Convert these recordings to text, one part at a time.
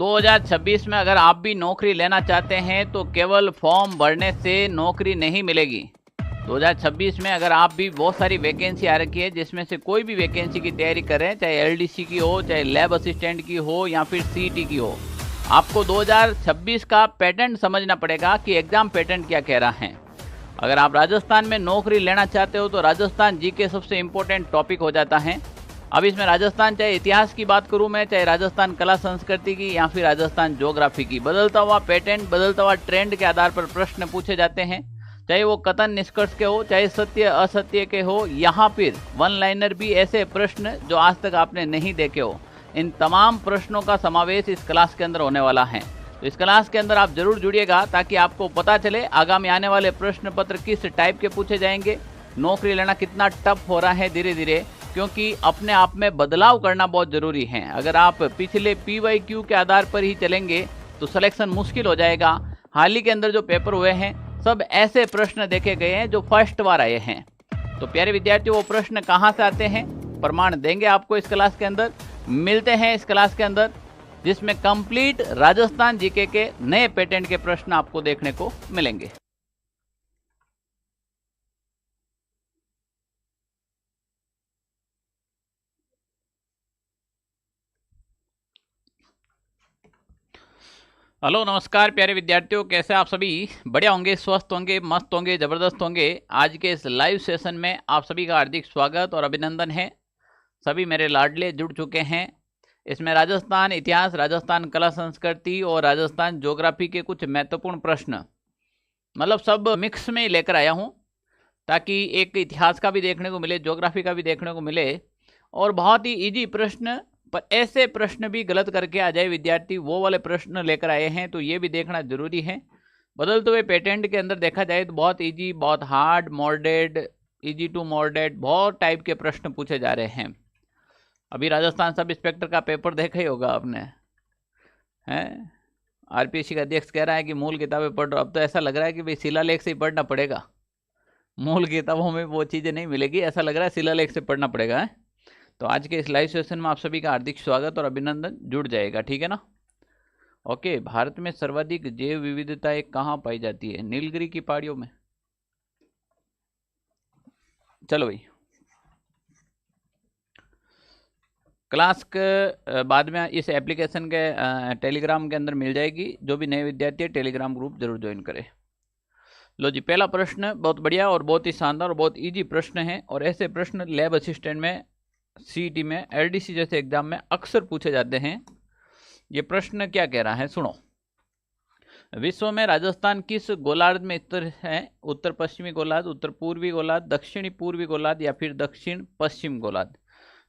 2026 में अगर आप भी नौकरी लेना चाहते हैं तो केवल फॉर्म भरने से नौकरी नहीं मिलेगी। 2026 में अगर आप भी बहुत सारी वैकेंसी आ रखी है, जिसमें से कोई भी वैकेंसी की तैयारी करें, चाहे एलडीसी की हो, चाहे लैब असिस्टेंट की हो या फिर सीईटी की हो, आपको 2026 का पैटर्न समझना पड़ेगा कि एग्जाम पैटर्न क्या कह रहा है। अगर आप राजस्थान में नौकरी लेना चाहते हो तो राजस्थान जीके सबसे इंपॉर्टेंट टॉपिक हो जाता है। अब इसमें राजस्थान, चाहे इतिहास की बात करूं मैं, चाहे राजस्थान कला संस्कृति की या फिर राजस्थान ज्योग्राफी की, बदलता हुआ पैटर्न, बदलता हुआ ट्रेंड के आधार पर प्रश्न पूछे जाते हैं। चाहे वो कथन निष्कर्ष के हो, चाहे सत्य असत्य के हो, यहाँ फिर वन लाइनर भी ऐसे प्रश्न जो आज तक आपने नहीं देखे हो, इन तमाम प्रश्नों का समावेश इस क्लास के अंदर होने वाला है। तो इस क्लास के अंदर आप जरूर जुड़िएगा ताकि आपको पता चले आगामी आने वाले प्रश्न पत्र किस टाइप के पूछे जाएंगे, नौकरी लेना कितना टफ हो रहा है धीरे धीरे, क्योंकि अपने आप में बदलाव करना बहुत ज़रूरी है। अगर आप पिछले PYQ के आधार पर ही चलेंगे तो सिलेक्शन मुश्किल हो जाएगा। हाल ही के अंदर जो पेपर हुए हैं सब ऐसे प्रश्न देखे गए हैं जो फर्स्ट बार आए हैं। तो प्यारे विद्यार्थियों, वो प्रश्न कहाँ से आते हैं, प्रमाण देंगे आपको इस क्लास के अंदर। मिलते हैं इस क्लास के अंदर जिसमें कंप्लीट राजस्थान जीके के नए पैटर्न के प्रश्न आपको देखने को मिलेंगे। हेलो नमस्कार प्यारे विद्यार्थियों, कैसे आप सभी? बढ़िया होंगे, स्वस्थ होंगे, मस्त होंगे, ज़बरदस्त होंगे। आज के इस लाइव सेशन में आप सभी का हार्दिक स्वागत और अभिनंदन है। सभी मेरे लाडले जुड़ चुके हैं। इसमें राजस्थान इतिहास, राजस्थान कला संस्कृति और राजस्थान ज्योग्राफी के कुछ महत्वपूर्ण प्रश्न, मतलब सब मिक्स में लेकर आया हूँ ताकि एक इतिहास का भी देखने को मिले, ज्योग्राफी का भी देखने को मिले और बहुत ही इजी प्रश्न, पर ऐसे प्रश्न भी गलत करके आ जाए विद्यार्थी, वो वाले प्रश्न लेकर आए हैं। तो ये भी देखना जरूरी है। बदलते हुए पैटर्न के अंदर देखा जाए तो बहुत इजी, बहुत hard, moderate, easy to moderate, बहुत टाइप के प्रश्न पूछे जा रहे हैं। अभी राजस्थान सब इंस्पेक्टर का पेपर देखा ही होगा आपने, हैं? RPSC का अध्यक्ष कह रहा है कि मूल किताबें पढ़ रहा। अब तो ऐसा लग रहा है कि भाई शिलालेख से ही पढ़ना पड़ेगा, मूल किताबों में वो चीज़ें नहीं मिलेगी, ऐसा लग रहा है शिलालेख से पढ़ना पड़ेगा, है? तो आज के इस लाइव सेशन में आप सभी का हार्दिक स्वागत और अभिनंदन, जुड़ जाएगा, ठीक है ना? ओके। भारत में सर्वाधिक जैव विविधता कहाँ पाई जाती है? नीलगिरी की पहाड़ियों में। चलो भाई, क्लास के बाद में इस एप्लीकेशन के टेलीग्राम के अंदर मिल जाएगी। जो भी नए विद्यार्थी है टेलीग्राम ग्रुप जरूर ज्वाइन करें। लो जी, पहला प्रश्न बहुत बढ़िया और बहुत ही शानदार और बहुत इजी प्रश्न है, और ऐसे प्रश्न लैब असिस्टेंट में, सीईटी में, एलडीसी जैसे एग्जाम में अक्सर पूछे जाते हैं। ये प्रश्न क्या कह रहा है, सुनो। विश्व में राजस्थान किस गोलार्ध में स्थित है? उत्तर पश्चिमी गोलार्ध, उत्तर पूर्वी गोलार्ध, दक्षिणी पूर्वी गोलार्ध या फिर दक्षिण पश्चिम गोलार्ध?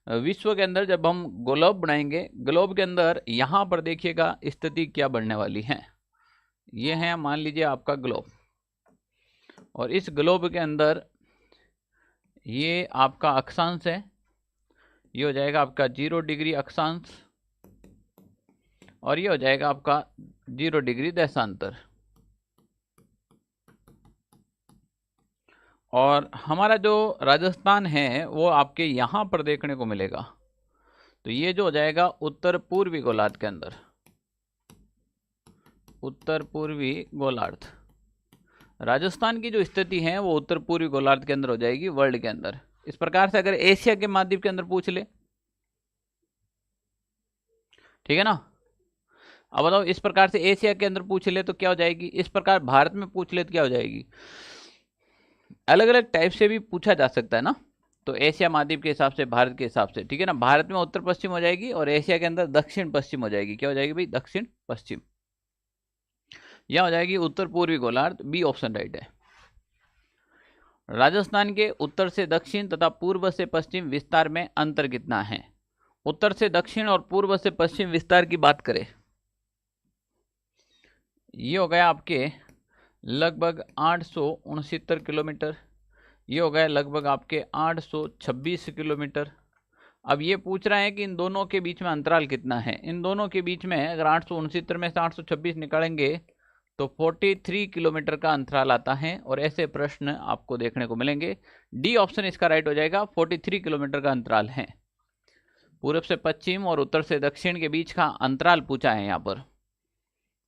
विश्व के अंदर जब हम ग्लोब बनाएंगे, ग्लोब के अंदर यहाँ पर देखिएगा स्थिति क्या बनने वाली है। ये है, मान लीजिए आपका ग्लोब, और इस ग्लोब के अंदर ये आपका अक्षांश है, ये हो जाएगा आपका 0 डिग्री अक्षांश, और ये हो जाएगा आपका 0 डिग्री देशांतर। और हमारा जो राजस्थान है वो आपके यहाँ पर देखने को मिलेगा। तो ये जो हो जाएगा उत्तर पूर्वी गोलार्ध के अंदर, उत्तर पूर्वी गोलार्ध। राजस्थान की जो स्थिति है वो उत्तर पूर्वी गोलार्ध के अंदर हो जाएगी, वर्ल्ड के अंदर। इस प्रकार से अगर एशिया के महाद्वीप के अंदर पूछ ले, ठीक है ना? अब बताओ, इस प्रकार से एशिया के अंदर पूछ ले तो क्या हो जाएगी, इस प्रकार भारत में पूछ ले तो क्या हो जाएगी। अलग अलग टाइप से भी पूछा जा सकता है ना। तो एशिया महाद्वीप के हिसाब से, भारत के हिसाब से, ठीक है ना? भारत में उत्तर पश्चिम हो जाएगी और एशिया के अंदर दक्षिण पश्चिम हो जाएगी। क्या हो जाएगी भाई? दक्षिण पश्चिम। यह हो जाएगी उत्तर पूर्वी गोलार्ध। बी ऑप्शन राइट है। राजस्थान के उत्तर से दक्षिण तथा पूर्व से पश्चिम विस्तार में अंतर कितना है? उत्तर से दक्षिण और पूर्व से पश्चिम विस्तार की बात करें, ये हो गया आपके लगभग 869 किलोमीटर। ये हो गया लगभग आपके 826 किलोमीटर। अब ये पूछ रहा है कि इन दोनों के बीच में अंतराल कितना है। इन दोनों के बीच में अगर 869 में से 826 निकालेंगे तो 43 किलोमीटर का अंतराल आता है, और ऐसे प्रश्न आपको देखने को मिलेंगे। डी ऑप्शन इसका राइट हो जाएगा, 43 किलोमीटर का अंतराल है। पूर्व से पश्चिम और उत्तर से दक्षिण के बीच का अंतराल पूछा है यहाँ पर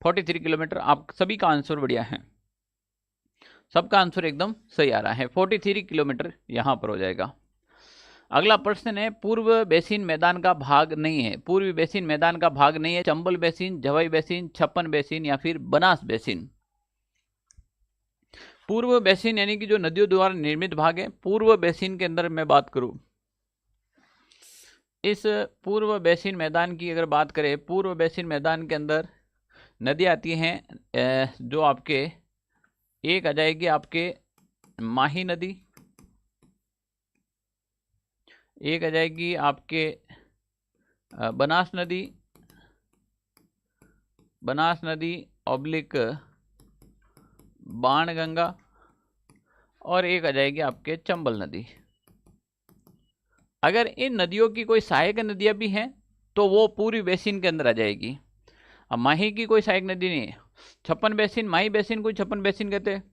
43 किलोमीटर। आप सभी का आंसर बढ़िया है, सबका आंसर एकदम सही आ रहा है, 43 किलोमीटर यहाँ पर हो जाएगा। अगला प्रश्न है, पूर्व बेसिन मैदान का भाग नहीं है। पूर्वी बेसिन मैदान का भाग नहीं है। चंबल बेसिन, जवाई बेसिन, छप्पन बेसिन या फिर बनास बेसिन। पूर्व बेसिन यानी कि जो नदियों द्वारा निर्मित भाग है। पूर्व बेसिन के अंदर मैं बात करूं, इस पूर्व बेसिन मैदान की अगर बात करें, पूर्व बेसिन मैदान के अंदर नदी आती हैं जो आपके एक आ जाएगी आपके माही नदी, एक आ जाएगी आपके बनास नदी, बनास नदी ऑब्लिक बाणगंगा, और एक आ जाएगी आपके चंबल नदी। अगर इन नदियों की कोई सहायक नदियां भी हैं तो वो पूर्वी बेसिन के अंदर आ जाएगी। अब माही की कोई सहायक नदी नहीं है। छप्पन बेसिन माही बेसिन को छप्पन बेसिन कहते हैं।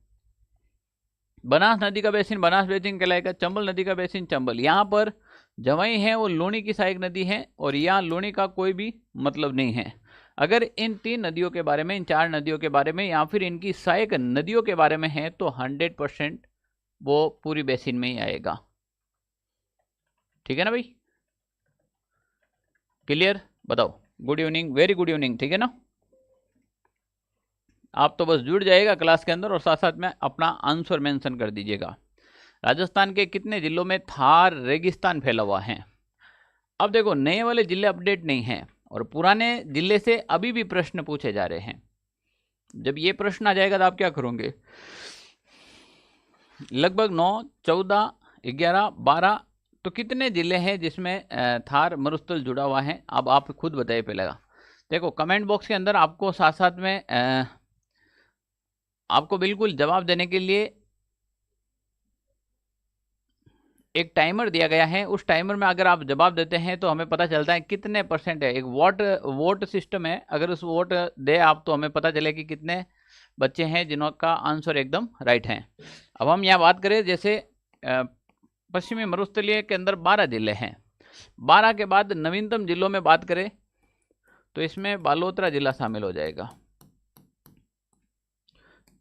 बनास नदी का बेसिन बनास बेसिन कहलाएगा। चंबल नदी का बेसिन चंबल। यहाँ पर जवाई है वो लूणी की सहायक नदी है और यहाँ लूणी का कोई भी मतलब नहीं है। अगर इन तीन नदियों के बारे में, इन चार नदियों के बारे में या फिर इनकी सहायक नदियों के बारे में है तो 100% वो पूरी बेसिन में ही आएगा। ठीक है ना भाई, क्लियर? बताओ। Good evening, very good evening. ठीक है ना, आप तो बस जुड़ जाइएगा क्लास के अंदर और साथ साथ में अपना आंसर मेंशन कर दीजिएगा। राजस्थान के कितने जिलों में थार रेगिस्तान फैला हुआ है? अब देखो, नए वाले जिले अपडेट नहीं हैं और पुराने जिले से अभी भी प्रश्न पूछे जा रहे हैं। जब ये प्रश्न आ जाएगा तो आप क्या करोगे? लगभग 9, 14, 11, 12 तो कितने जिले हैं जिसमें थार मरुस्थल जुड़ा हुआ है? अब आप खुद बताइए पहले। देखो कमेंट बॉक्स के अंदर आपको साथ साथ में आपको बिल्कुल जवाब देने के लिए एक टाइमर दिया गया है। उस टाइमर में अगर आप जवाब देते हैं तो हमें पता चलता है कितने % है। एक वोट सिस्टम है, अगर उस वोट दे आप तो हमें पता चले कि कितने बच्चे हैं जिनका आंसर एकदम राइट है। अब हम यहाँ बात करें, जैसे पश्चिमी मरुस्थलीय के अंदर 12 जिले हैं। 12 के बाद नवीनतम जिलों में बात करें तो इसमें बालोतरा जिला शामिल हो जाएगा।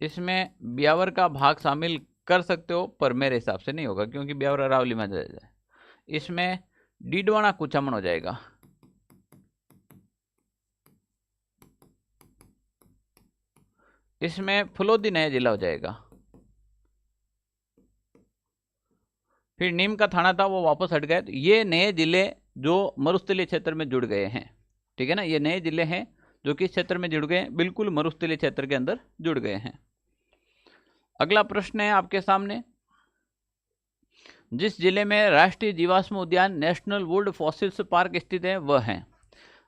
इसमें ब्यावर का भाग शामिल कर सकते हो पर मेरे हिसाब से नहीं होगा क्योंकि ब्यावर अरावली में जाएगा। इसमें डीडवाना कुचामन हो जाएगा। इसमें फुलोदी नया जिला हो जाएगा। फिर नीम का थाना था वो वापस हट गए। तो ये नए जिले जो मरुस्थलीय क्षेत्र में जुड़ गए हैं। ठीक है ना, ये नए जिले हैं जो किस क्षेत्र में जुड़ गए? बिल्कुल मरुस्थलीय क्षेत्र के अंदर जुड़ गए हैं। अगला प्रश्न है आपके सामने, जिस जिले में राष्ट्रीय जीवाश्म उद्यान नेशनल वुड फॉसिल्स पार्क स्थित है वह है।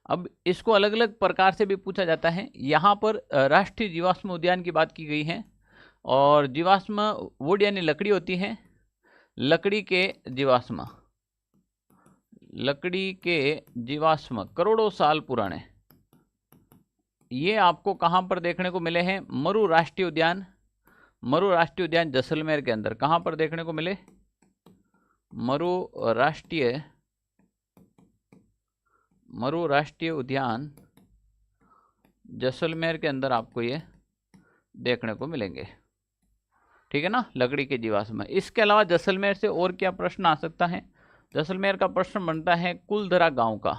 अब इसको अलग अलग प्रकार से भी पूछा जाता है। यहाँ पर राष्ट्रीय जीवाश्म उद्यान की बात की गई है और जीवाश्म वुड यानी लकड़ी होती है, लकड़ी के जीवाश्म, लकड़ी के जीवाश्म करोड़ों साल पुराने, ये आपको कहाँ पर देखने को मिले हैं? मरु राष्ट्रीय उद्यान, मरु राष्ट्रीय उद्यान जैसलमेर के अंदर। कहाँ पर देखने को मिले? मरु राष्ट्रीय उद्यान जैसलमेर के अंदर आपको ये देखने को मिलेंगे। ठीक है ना, लकड़ी के जीवाश्म। इसके अलावा जैसलमेर से और क्या प्रश्न आ सकता है? जैसलमेर का प्रश्न बनता है कुलधरा गांव का।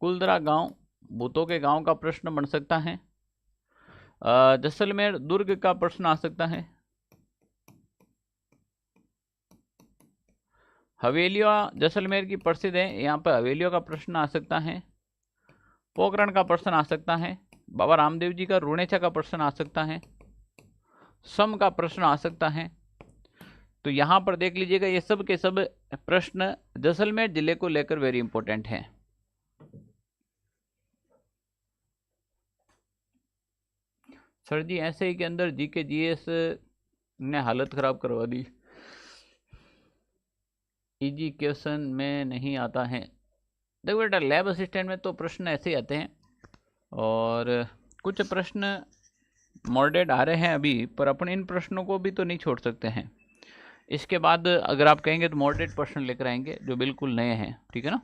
कुलधरा गांव भूतों के गांव का प्रश्न बन सकता है। जैसलमेर दुर्ग का प्रश्न आ सकता है। हवेलियां जैसलमेर की प्रसिद्ध है, यहाँ पर हवेलियों का प्रश्न आ सकता है। पोखरण का प्रश्न आ सकता है। बाबा रामदेव जी का रुणेचा का प्रश्न आ सकता है। सम का प्रश्न आ सकता है। तो यहाँ पर देख लीजिएगा, ये सब के सब प्रश्न जैसलमेर जिले को लेकर वेरी इंपॉर्टेंट हैं। सर जी ऐसे ही के अंदर जीके जीएस ने हालत खराब करवा दी, इजी क्वेश्चन में नहीं आता है। देखो बेटा, लैब असिस्टेंट में तो प्रश्न ऐसे ही आते हैं और कुछ प्रश्न मॉडरेट आ रहे हैं अभी, पर अपन इन प्रश्नों को भी तो नहीं छोड़ सकते हैं। इसके बाद अगर आप कहेंगे तो मॉडरेट प्रश्न लेकर आएंगे जो बिल्कुल नए हैं। ठीक है ना,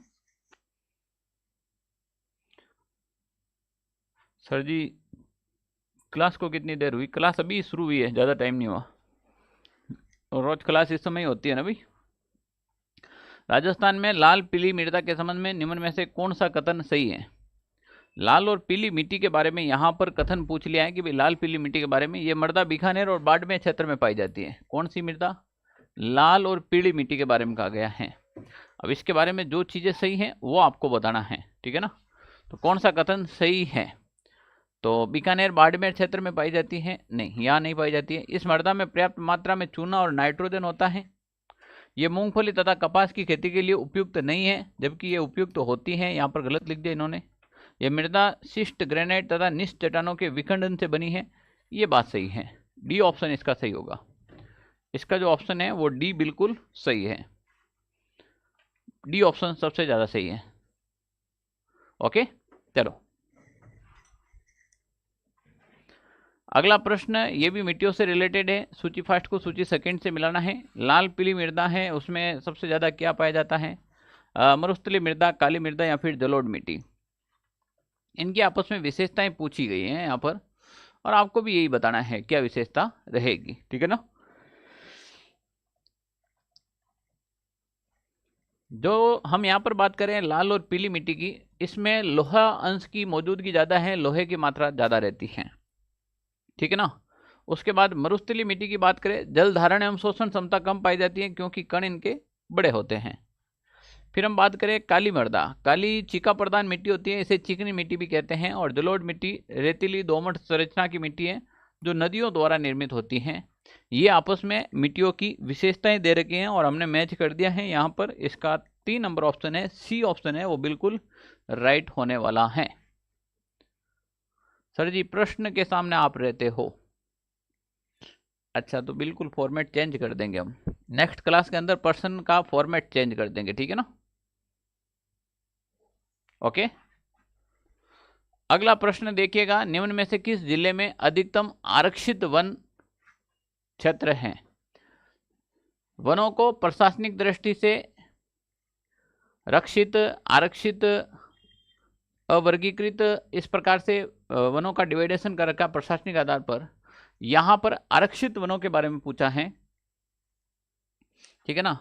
सर जी क्लास को कितनी देर हुई? क्लास अभी शुरू हुई है, ज़्यादा टाइम नहीं हुआ, और रोज क्लास इस समय होती है ना भाई। राजस्थान में लाल पीली मृदा के संबंध में निम्न में से कौन सा कथन सही है? लाल और पीली मिट्टी के बारे में यहाँ पर कथन पूछ लिया है कि भाई लाल पीली मिट्टी के बारे में, ये मृदा बीकानेर और बाड़मेर क्षेत्र में पाई जाती है। कौन सी मृदा? लाल और पीली मिट्टी के बारे में कहा गया है। अब इसके बारे में जो चीज़ें सही हैं वो आपको बताना है, ठीक है ना। तो कौन सा कथन सही है? तो बीकानेर बाड़मेर क्षेत्र में पाई जाती है? नहीं, यहाँ नहीं पाई जाती है। इस मृदा में पर्याप्त मात्रा में चूना और नाइट्रोजन होता है। ये मूंगफली तथा कपास की खेती के लिए उपयुक्त नहीं है, जबकि ये उपयुक्त होती है। यहाँ पर गलत लिख दिया इन्होंने। यह मृदा शिष्ट ग्रेनाइट तथा निष्ठ चट्टानों के विखंडन से बनी है। ये बात सही है, डी ऑप्शन इसका सही होगा। इसका जो ऑप्शन है वो डी बिल्कुल सही है। डी ऑप्शन सबसे ज़्यादा सही है। ओके, चलो अगला प्रश्न, ये भी मिट्टियों से रिलेटेड है। सूची फर्स्ट को सूची सेकंड से मिलाना है। लाल पीली मृदा है, उसमें सबसे ज़्यादा क्या पाया जाता है? मरुस्थलीय मृदा, काली मृदा या फिर जलोढ़ मिट्टी। इनकी आपस में विशेषताएं पूछी गई हैं यहाँ पर, और आपको भी यही बताना है क्या विशेषता रहेगी, ठीक है ना। जो हम यहाँ पर बात करें लाल और पीली मिट्टी की, इसमें लोहा अंश की मौजूदगी ज़्यादा है, लोहे की मात्रा ज़्यादा रहती है, ठीक है ना। उसके बाद मरुस्थलीय मिट्टी की बात करें, जल धारण एवं शोषण क्षमता कम पाई जाती है क्योंकि कण इनके बड़े होते हैं। फिर हम बात करें काली मृदा, काली चीका प्रधान मिट्टी होती है, इसे चिकनी मिट्टी भी कहते हैं। और जलोढ़ मिट्टी रेतीली दोमट संरचना की मिट्टी है जो नदियों द्वारा निर्मित होती हैं। ये आपस में मिट्टियों की विशेषताएं दे रखी हैं और हमने मैच कर दिया है यहाँ पर। इसका 3 नंबर ऑप्शन है, सी ऑप्शन है, वो बिल्कुल राइट होने वाला है। सर जी प्रश्न के सामने आप रहते हो, अच्छा तो बिल्कुल फॉर्मेट चेंज कर देंगे हम। नेक्स्ट क्लास के अंदर प्रश्न का फॉर्मेट चेंज कर देंगे, ठीक है ना। ओके, अगला प्रश्न देखिएगा, निम्न में से किस जिले में अधिकतम आरक्षित वन क्षेत्र हैं? वनों को प्रशासनिक दृष्टि से रक्षित, आरक्षित, अवर्गीकृत, इस प्रकार से वनों का डिवाइडेशन कर रखा प्रशासनिक आधार पर। यहां पर आरक्षित वनों के बारे में पूछा है, ठीक है ना।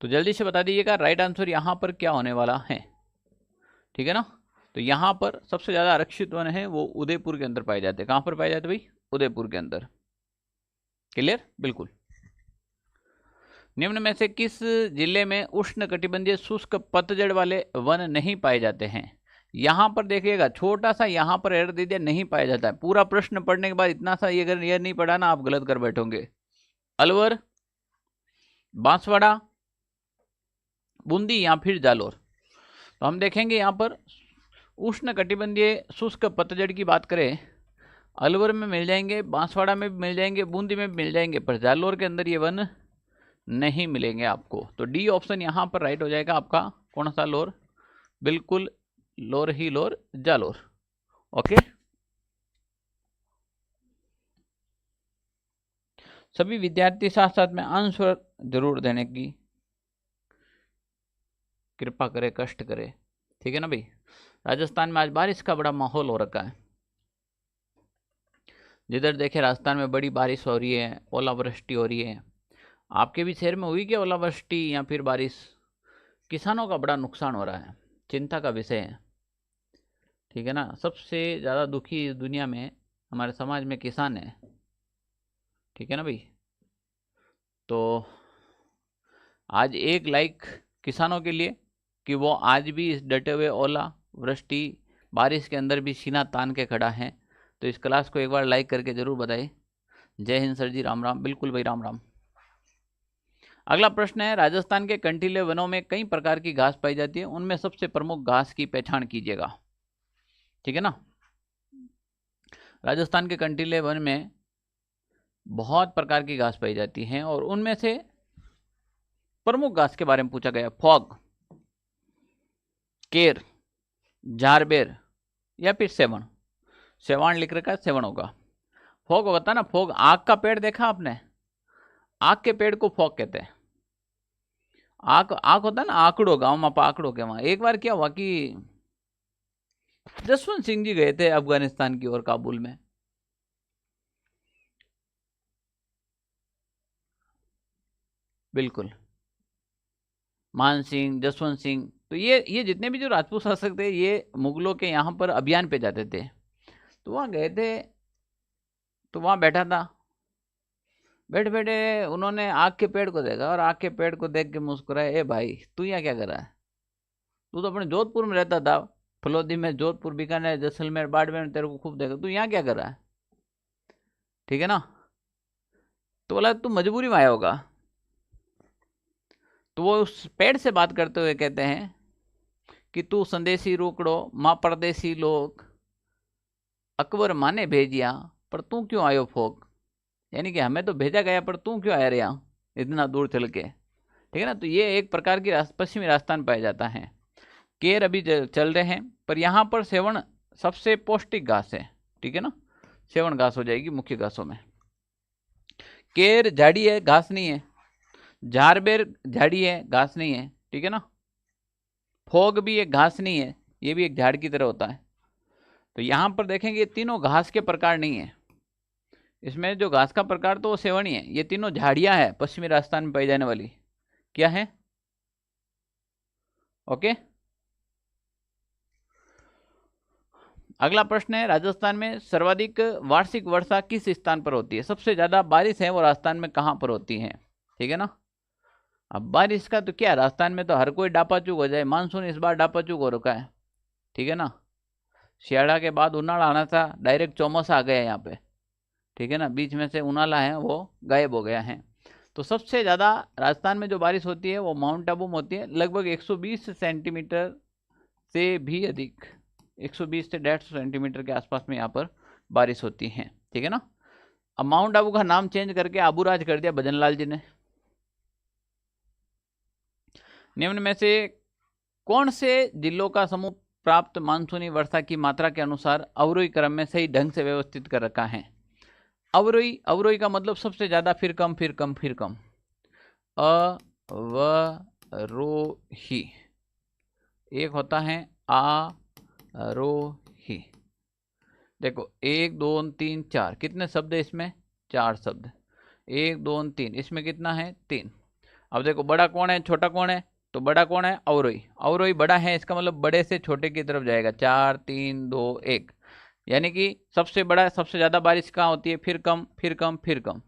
तो जल्दी से बता दीजिएगा राइट आंसर यहां पर क्या होने वाला है, ठीक है ना। तो यहां पर सबसे ज्यादा आरक्षित वन है वो उदयपुर के अंदर पाए जाते हैं। कहां पर पाए जाते भाई? उदयपुर के अंदर। क्लियर? बिल्कुल। निम्न में से किस जिले में उष्ण कटिबंधीय शुष्क पतझड़ वाले वन नहीं पाए जाते हैं? यहां पर देखिएगा, छोटा सा यहां पर एरर दे दिया, नहीं पाया जाता है। पूरा प्रश्न पढ़ने के बाद इतना सा ये अगर ये नहीं पढ़ा ना, आप गलत कर बैठोगे। अलवर, बांसवाड़ा, बूंदी या फिर जालोर। तो हम देखेंगे यहाँ पर उष्ण कटिबंधीय शुष्क पतझड़ की बात करें, अलवर में मिल जाएंगे, बांसवाड़ा में भी मिल जाएंगे, बूंदी में भी मिल जाएंगे, पर जालोर के अंदर ये वन नहीं मिलेंगे आपको। तो डी ऑप्शन यहाँ पर राइट हो जाएगा आपका। कौन सा लोर? बिल्कुल लोर ही लोर, जालोर। ओके, सभी विद्यार्थी साथ साथ में आंसर जरूर देने की कृपा करें, कष्ट करें, ठीक है ना भाई। राजस्थान में आज बारिश का बड़ा माहौल हो रखा है। जिधर देखे राजस्थान में बड़ी बारिश हो रही है, ओलावृष्टि हो रही है। आपके भी शहर में हुई क्या ओलावृष्टि या फिर बारिश? किसानों का बड़ा नुकसान हो रहा है, चिंता का विषय है, ठीक है ना। सबसे ज़्यादा दुखी इस दुनिया में हमारे समाज में किसान है, ठीक है ना भाई। तो आज एक लाइक किसानों के लिए कि वो आज भी इस डटे हुए ओला वृष्टि बारिश के अंदर भी सीना तान के खड़ा है। तो इस क्लास को एक बार लाइक करके जरूर बताइए। जय हिंद सर जी, राम राम। बिल्कुल भाई, राम राम। अगला प्रश्न है, राजस्थान के कंटीले वनों में कई प्रकार की घास पाई जाती है, उनमें सबसे प्रमुख घास की पहचान कीजिएगा, ठीक है ना। राजस्थान के कंटीले वन में बहुत प्रकार की घास पाई जाती है और उनमें से प्रमुख घास के बारे में पूछा गया। फॉग, केर, जारबेर या फिर सेवण। सेवाण लिख रखा है, सेवण होगा। फॉग होता है ना, फॉग, आग का पेड़ देखा आपने? आग के पेड़ को फॉग कहते हैं। आग होता है ना, आकड़ो, गाँव में आकड़ो के वहाँ। एक बार क्या हुआ कि जसवंत सिंह जी गए थे अफगानिस्तान की ओर, काबुल में। बिल्कुल, मान सिंह, जसवंत सिंह, तो ये जितने भी जो राजपूत शासक थे, ये मुगलों के यहाँ पर अभियान पे जाते थे। तो वहाँ गए थे, तो वहाँ बैठा था, बैठे बैठे उन्होंने आग के पेड़ को देखा, और आग के पेड़ को देख के मुस्कुराए, ए भाई तू यहाँ क्या कर रहा है? तू तो अपने जोधपुर में रहता था, फलोदी में, जोधपुर, बीकानेर, जैसलमेर, बाड़मेर में तेरे को खूब देखा, तू यहाँ क्या कर रहा है? ठीक है ना। तो बोला तू मजबूरी में आया होगा। तो वो उस पेड़ से बात करते हुए कहते हैं कि तू संदेशी रोकड़ो, माँ परदेसी लोग, अकबर माने भेजिया, पर तू क्यों आयो फोक? यानी कि हमें तो भेजा गया, पर तू क्यों आया रे यहाँ इतना दूर चल के? ठीक है ना। तो ये एक प्रकार की पश्चिमी राजस्थान पाया जाता है। केर अभी चल रहे हैं, पर यहाँ पर सेवण सबसे पौष्टिक घास है। ठीक है ना, सेवण घास हो जाएगी मुख्य घासों में। केर झाड़ी है, घास नहीं है। झारबेर झाड़ी है, घास नहीं है। ठीक है ना। फोग भी एक घास नहीं है, ये भी एक झाड़ की तरह होता है। तो यहाँ पर देखेंगे, ये तीनों घास के प्रकार नहीं है। इसमें जो घास का प्रकार तो वो सेवणी है, ये तीनों झाड़ियां है पश्चिमी राजस्थान में पाई जाने वाली। क्या है? ओके। अगला प्रश्न है, राजस्थान में सर्वाधिक वार्षिक वर्षा किस स्थान पर होती है? सबसे ज्यादा बारिश है वो राजस्थान में कहाँ पर होती है? ठीक है ना। अब बारिश का तो क्या, राजस्थान में तो हर कोई डापाचूक हो जाए, मानसून इस बार डापाचूक हो रखा है। ठीक है ना। शियाड़ा के बाद उनाला आना था, डायरेक्ट चौमासा आ गया यहाँ पे। ठीक है ना, बीच में से उनाला है वो गायब हो गया है। तो सबसे ज़्यादा राजस्थान में जो बारिश होती है वो माउंट आबू में होती है, लगभग 120 सेंटीमीटर से भी अधिक, 120 से 150 सेंटीमीटर के आसपास में यहाँ पर बारिश होती है। ठीक है ना। अब माउंट आबू का नाम चेंज करके आबूराज कर दिया भजनलाल जी ने। निम्न में से कौन से जिलों का समूह प्राप्त मानसूनी वर्षा की मात्रा के अनुसार अवरोही क्रम में सही ढंग से व्यवस्थित कर रखा है? अवरोही, अवरोही का मतलब सबसे ज्यादा, फिर कम, फिर कम, फिर कम। अवरोही। एक होता है आरोही। देखो 1 2 3 4, कितने शब्द है इसमें? 4 शब्द। 1 2 3, इसमें कितना है? 3। अब देखो बड़ा कौन है, छोटा कौन है? तो बड़ा कौन है? अवरोही। अवरोही बड़ा है, इसका मतलब बड़े से छोटे की तरफ जाएगा। 4 3 2 1, यानी कि सबसे बड़ा, सबसे ज्यादा बारिश कहाँ होती है? फिर कम, फिर कम, फिर कम।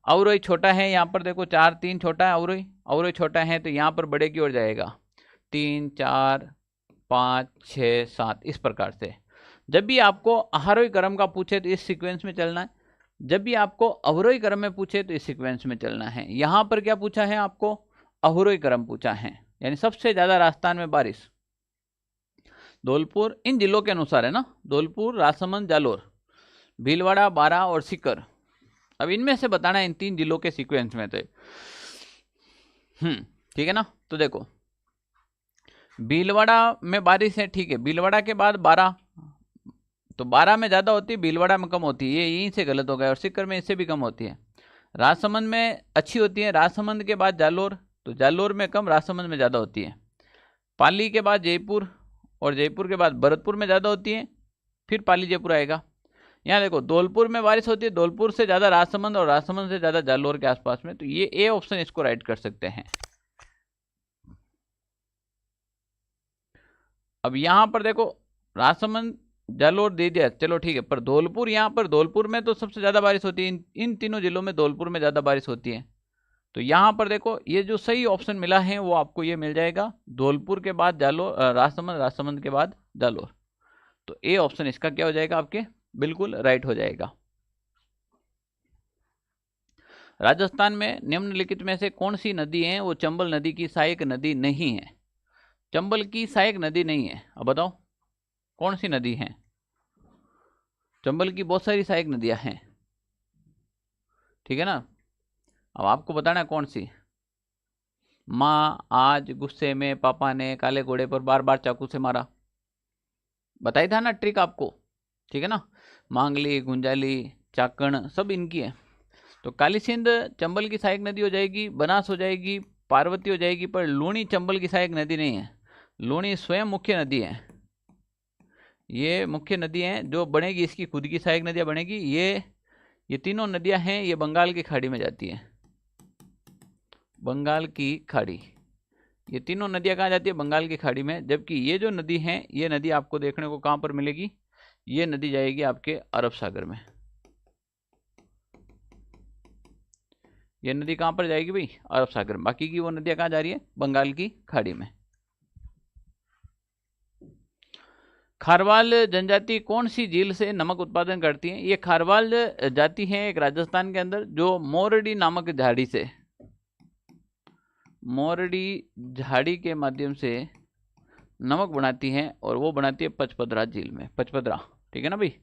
अवरोही छोटा है, यहाँ पर देखो 4 3 छोटा है अवरोही, अवरोही छोटा है तो यहाँ पर बड़े की ओर जाएगा। 3 4 5 6 7, इस प्रकार से। जब भी आपको आरोही क्रम का पूछे तो इस सीक्वेंस में चलना है, जब भी आपको अवरोही क्रम में पूछे तो इस सीक्वेंस में चलना है। यहाँ पर क्या पूछा है आपको? अवरोही क्रम पूछा है, यानी सबसे ज्यादा राजस्थान में बारिश धौलपुर, इन जिलों के अनुसार है ना, धौलपुर, राजसमंद, जालोर, भीलवाड़ा, बारां और सीकर। अब इनमें से बताना है इन 3 जिलों के सीक्वेंस में थे। ठीक है ना। तो देखो भीलवाड़ा में बारिश है, ठीक है, भीलवाड़ा के बाद बारां, तो बारां में ज्यादा होती है, भीलवाड़ा में कम होती है, ये यहीं से गलत हो गया। और सीकर में इससे भी कम होती है। राजसमंद में अच्छी होती है, राजसमंद के बाद जालोर, तो जालोर में कम, राजसमंद में ज्यादा होती है। पाली के बाद जयपुर, और जयपुर के बाद भरतपुर में ज्यादा होती है, फिर पाली जयपुर आएगा। यहाँ देखो धौलपुर में बारिश होती है, धौलपुर से ज्यादा राजसमंद, और राजसमंद से ज्यादा जालोर के आसपास में। तो ये ए ऑप्शन इसको राइट कर सकते हैं। अब यहाँ पर देखो राजसमंद, जालोर दे दिया, चलो ठीक है, पर धौलपुर, यहाँ पर धौलपुर में तो सबसे ज्यादा बारिश होती है, इन तीनों जिलों में धौलपुर में ज्यादा बारिश होती है। तो यहाँ पर देखो ये जो सही ऑप्शन मिला है वो आपको ये मिल जाएगा, धौलपुर के बाद जालोर, राजसमंद, राजसमंद के बाद जालोर। तो ए ऑप्शन इसका क्या हो जाएगा आपके? बिल्कुल राइट हो जाएगा। राजस्थान में निम्नलिखित में से कौन सी नदी है वो चंबल नदी की सहायक नदी नहीं है? चंबल की सहायक नदी नहीं है, अब बताओ कौन सी नदी है? चंबल की बहुत सारी सहायक नदियां हैं। ठीक है ना। अब आपको बताना है कौन सी। माँ आज गुस्से में पापा ने काले घोड़े पर बार बार चाकू से मारा, बताई था ना ट्रिक आपको। ठीक है ना। मांगली, गुंजाली, चाकण सब इनकी है। तो काली सिंध चंबल की सहायक नदी हो जाएगी, बनास हो जाएगी, पार्वती हो जाएगी, पर लूणी चंबल की सहायक नदी नहीं है। लूणी स्वयं मुख्य नदी है, ये मुख्य नदी हैं जो बनेगी, इसकी खुद की सहायक नदियाँ बनेगी। ये तीनों नदियाँ हैं, ये बंगाल की खाड़ी में जाती हैं। बंगाल की खाड़ी, ये तीनों नदियाँ कहाँ जाती है? बंगाल की खाड़ी में। जबकि ये जो नदी है, ये नदी आपको देखने को कहाँ पर मिलेगी? ये नदी जाएगी आपके अरब सागर में। ये नदी कहाँ पर जाएगी भाई? अरब सागर में। बाकी की वो नदियाँ कहाँ जा रही है? बंगाल की खाड़ी में। खारवाल जनजाति कौन सी झील से नमक उत्पादन करती है? ये खारवाल जाति है एक राजस्थान के अंदर, जो मोरडी नामक झाड़ी से, मोरडी झाड़ी के माध्यम से नमक बनाती है, और वो बनाती है पचपदरा झील में। पचपदरा, ठीक है ना भाई?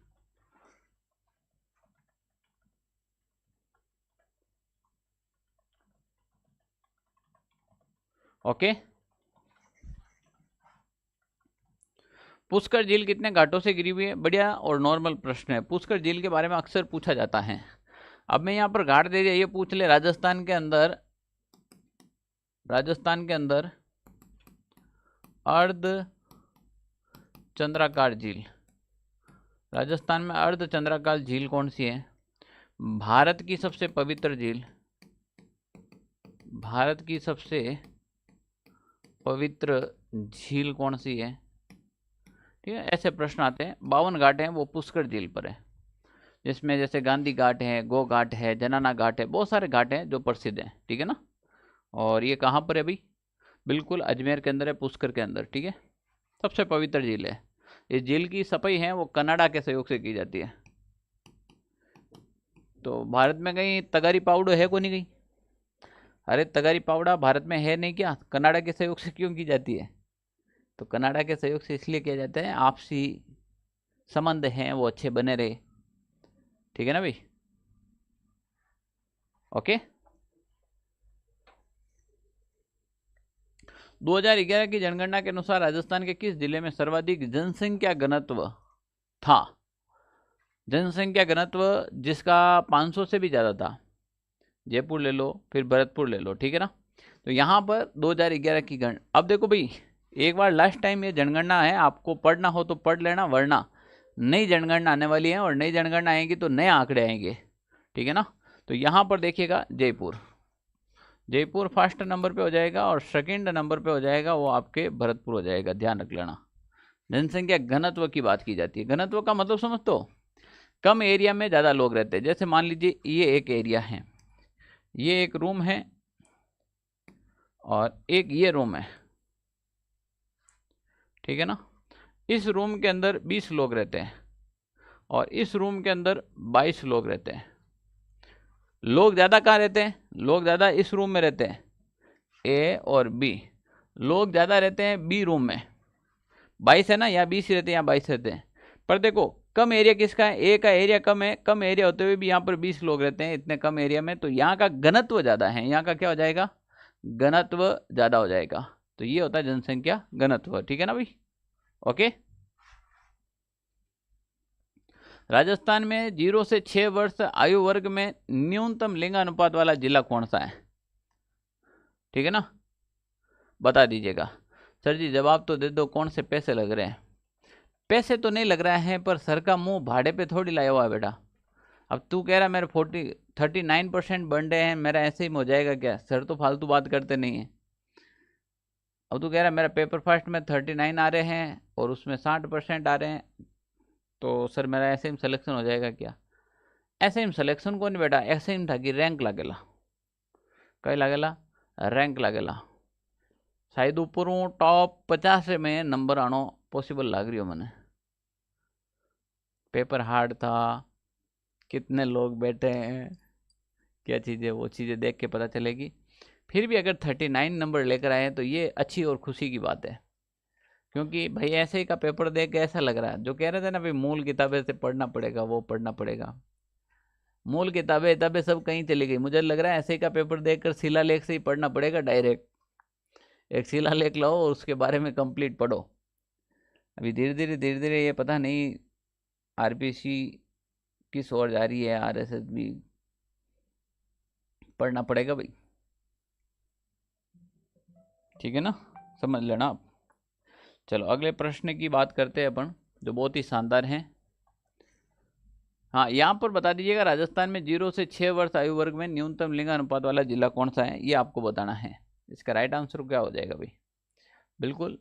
ओके। पुष्कर झील कितने घाटों से घिरी हुई है? बढ़िया और नॉर्मल प्रश्न है। पुष्कर झील के बारे में अक्सर पूछा जाता है। अब मैं यहाँ पर घाट दे दिया, ये पूछ ले राजस्थान के अंदर, अर्ध चंद्राकार झील, राजस्थान में अर्ध चंद्राकार झील कौन सी है? भारत की सबसे पवित्र झील, भारत की सबसे पवित्र झील कौन सी है? ठीक है, ऐसे प्रश्न आते हैं। 52 घाट हैं, वो पुष्कर झील पर है, जिसमें जैसे गांधी घाट है, गो घाट है, जनाना घाट है, बहुत सारे घाट हैं जो प्रसिद्ध हैं। ठीक है ना? और ये कहाँ पर है भाई? बिल्कुल अजमेर के अंदर है, पुष्कर के अंदर। ठीक है, सबसे पवित्र झील है। इस झील की सफाई है वो कनाडा के सहयोग से की जाती है। तो भारत में कहीं तगारी पाउडर है को नहीं कहीं? अरे तगारी पाउडा भारत में है नहीं क्या? कनाडा के सहयोग से क्यों की जाती है? तो कनाडा के सहयोग से इसलिए किया जाता है, आपसी संबंध हैं वो अच्छे बने रहे। ठीक है ना भाई? ओके। 2011 की जनगणना के अनुसार राजस्थान के किस जिले में सर्वाधिक जनसंख्या घनत्व था? जनसंख्या घनत्व जिसका 500 से भी ज़्यादा था। जयपुर ले लो, फिर भरतपुर ले लो। ठीक है ना? तो यहाँ पर 2011 की अब देखो भाई, एक बार लास्ट टाइम ये जनगणना है, आपको पढ़ना हो तो पढ़ लेना, वरना नई जनगणना आने वाली है, और नई जनगणना आएगी तो नए आंकड़े आएंगे। ठीक है ना? तो यहाँ पर देखिएगा, जयपुर फर्स्ट नंबर पे हो जाएगा, और सेकंड नंबर पे हो जाएगा वो आपके भरतपुर हो जाएगा। ध्यान रख लेना। जनसंख्या घनत्व की बात की जाती है। घनत्व का मतलब समझ तो, कम एरिया में ज़्यादा लोग रहते हैं। जैसे मान लीजिए ये एक एरिया है, ये एक रूम है, और एक ये रूम है। ठीक है ना? इस रूम के अंदर 20 लोग रहते हैं, और इस रूम के अंदर 22 लोग रहते हैं। लोग ज़्यादा कहाँ रहते हैं? लोग ज़्यादा इस रूम में रहते हैं, ए और बी। लोग ज़्यादा रहते हैं बी रूम में। 22 है ना, या 20 रहते हैं या 22 रहते हैं। पर देखो कम एरिया किसका है? ए का एरिया कम है। कम एरिया होते हुए भी यहाँ पर 20 लोग रहते हैं इतने कम एरिया में, तो यहाँ का घनत्व ज़्यादा है। यहाँ का क्या हो जाएगा? घनत्व ज़्यादा हो जाएगा। तो ये होता है जनसंख्या घनत्व। ठीक है ना भाई? ओके। राजस्थान में 0 से 6 वर्ष आयु वर्ग में न्यूनतम लिंग अनुपात वाला जिला कौन सा है? ठीक है ना? बता दीजिएगा। सर जी जवाब तो दे दो, कौन से पैसे लग रहे हैं? पैसे तो नहीं लग रहा है, पर सर का मुंह भाड़े पे थोड़ी लाया हुआ है बेटा। अब तू कह रहा मेरे 39% बन रहे हैं, मेरा ऐसे ही हो जाएगा क्या? सर तो फालतू बात करते नहीं है। अब तू कह रहा मेरा पेपर फर्स्ट में 39 आ रहे हैं और उसमें 60% आ रहे हैं, तो सर मेरा ऐसे ही सिलेक्शन हो जाएगा क्या? ऐसे ही सिलेक्शन को नहीं बेटा, ऐसे ही था कि रैंक लगेला। कई लगेला? रैंक लगेला। शायद ऊपर हूँ टॉप 50 में नंबर आनो पॉसिबल लग रही हो मैंने। पेपर हार्ड था, कितने लोग बैठे हैं, क्या चीज़ें, वो चीज़ें देख के पता चलेगी। फिर भी अगर 39 नंबर लेकर आए तो ये अच्छी और खुशी की बात है, क्योंकि भाई ऐसे ही का पेपर देख के ऐसा लग रहा है, जो कह रहे थे ना भाई मूल किताबें से पढ़ना पड़ेगा, वो पढ़ना पड़ेगा। मूल किताबें सब कहीं चली गई। मुझे लग रहा है ऐसे ही का पेपर देखकर शिलालेख से ही पढ़ना पड़ेगा डायरेक्ट। एक शिलालेख लाओ और उसके बारे में कंप्लीट पढ़ो। अभी धीरे धीरे ये पता नहीं आरपीसी किस ओर जा रही है, आरएसएस भी पढ़ना पड़ेगा भाई। ठीक है ना? समझ लेना आप। चलो अगले प्रश्न की बात करते हैं अपन। जो बहुत ही शानदार हैं। हाँ, यहाँ पर बता दीजिएगा राजस्थान में 0 से 6 वर्ष आयु वर्ग में न्यूनतम लिंगानुपात वाला जिला कौन सा है, ये आपको बताना है। इसका राइट आंसर क्या हो जाएगा भाई? बिल्कुल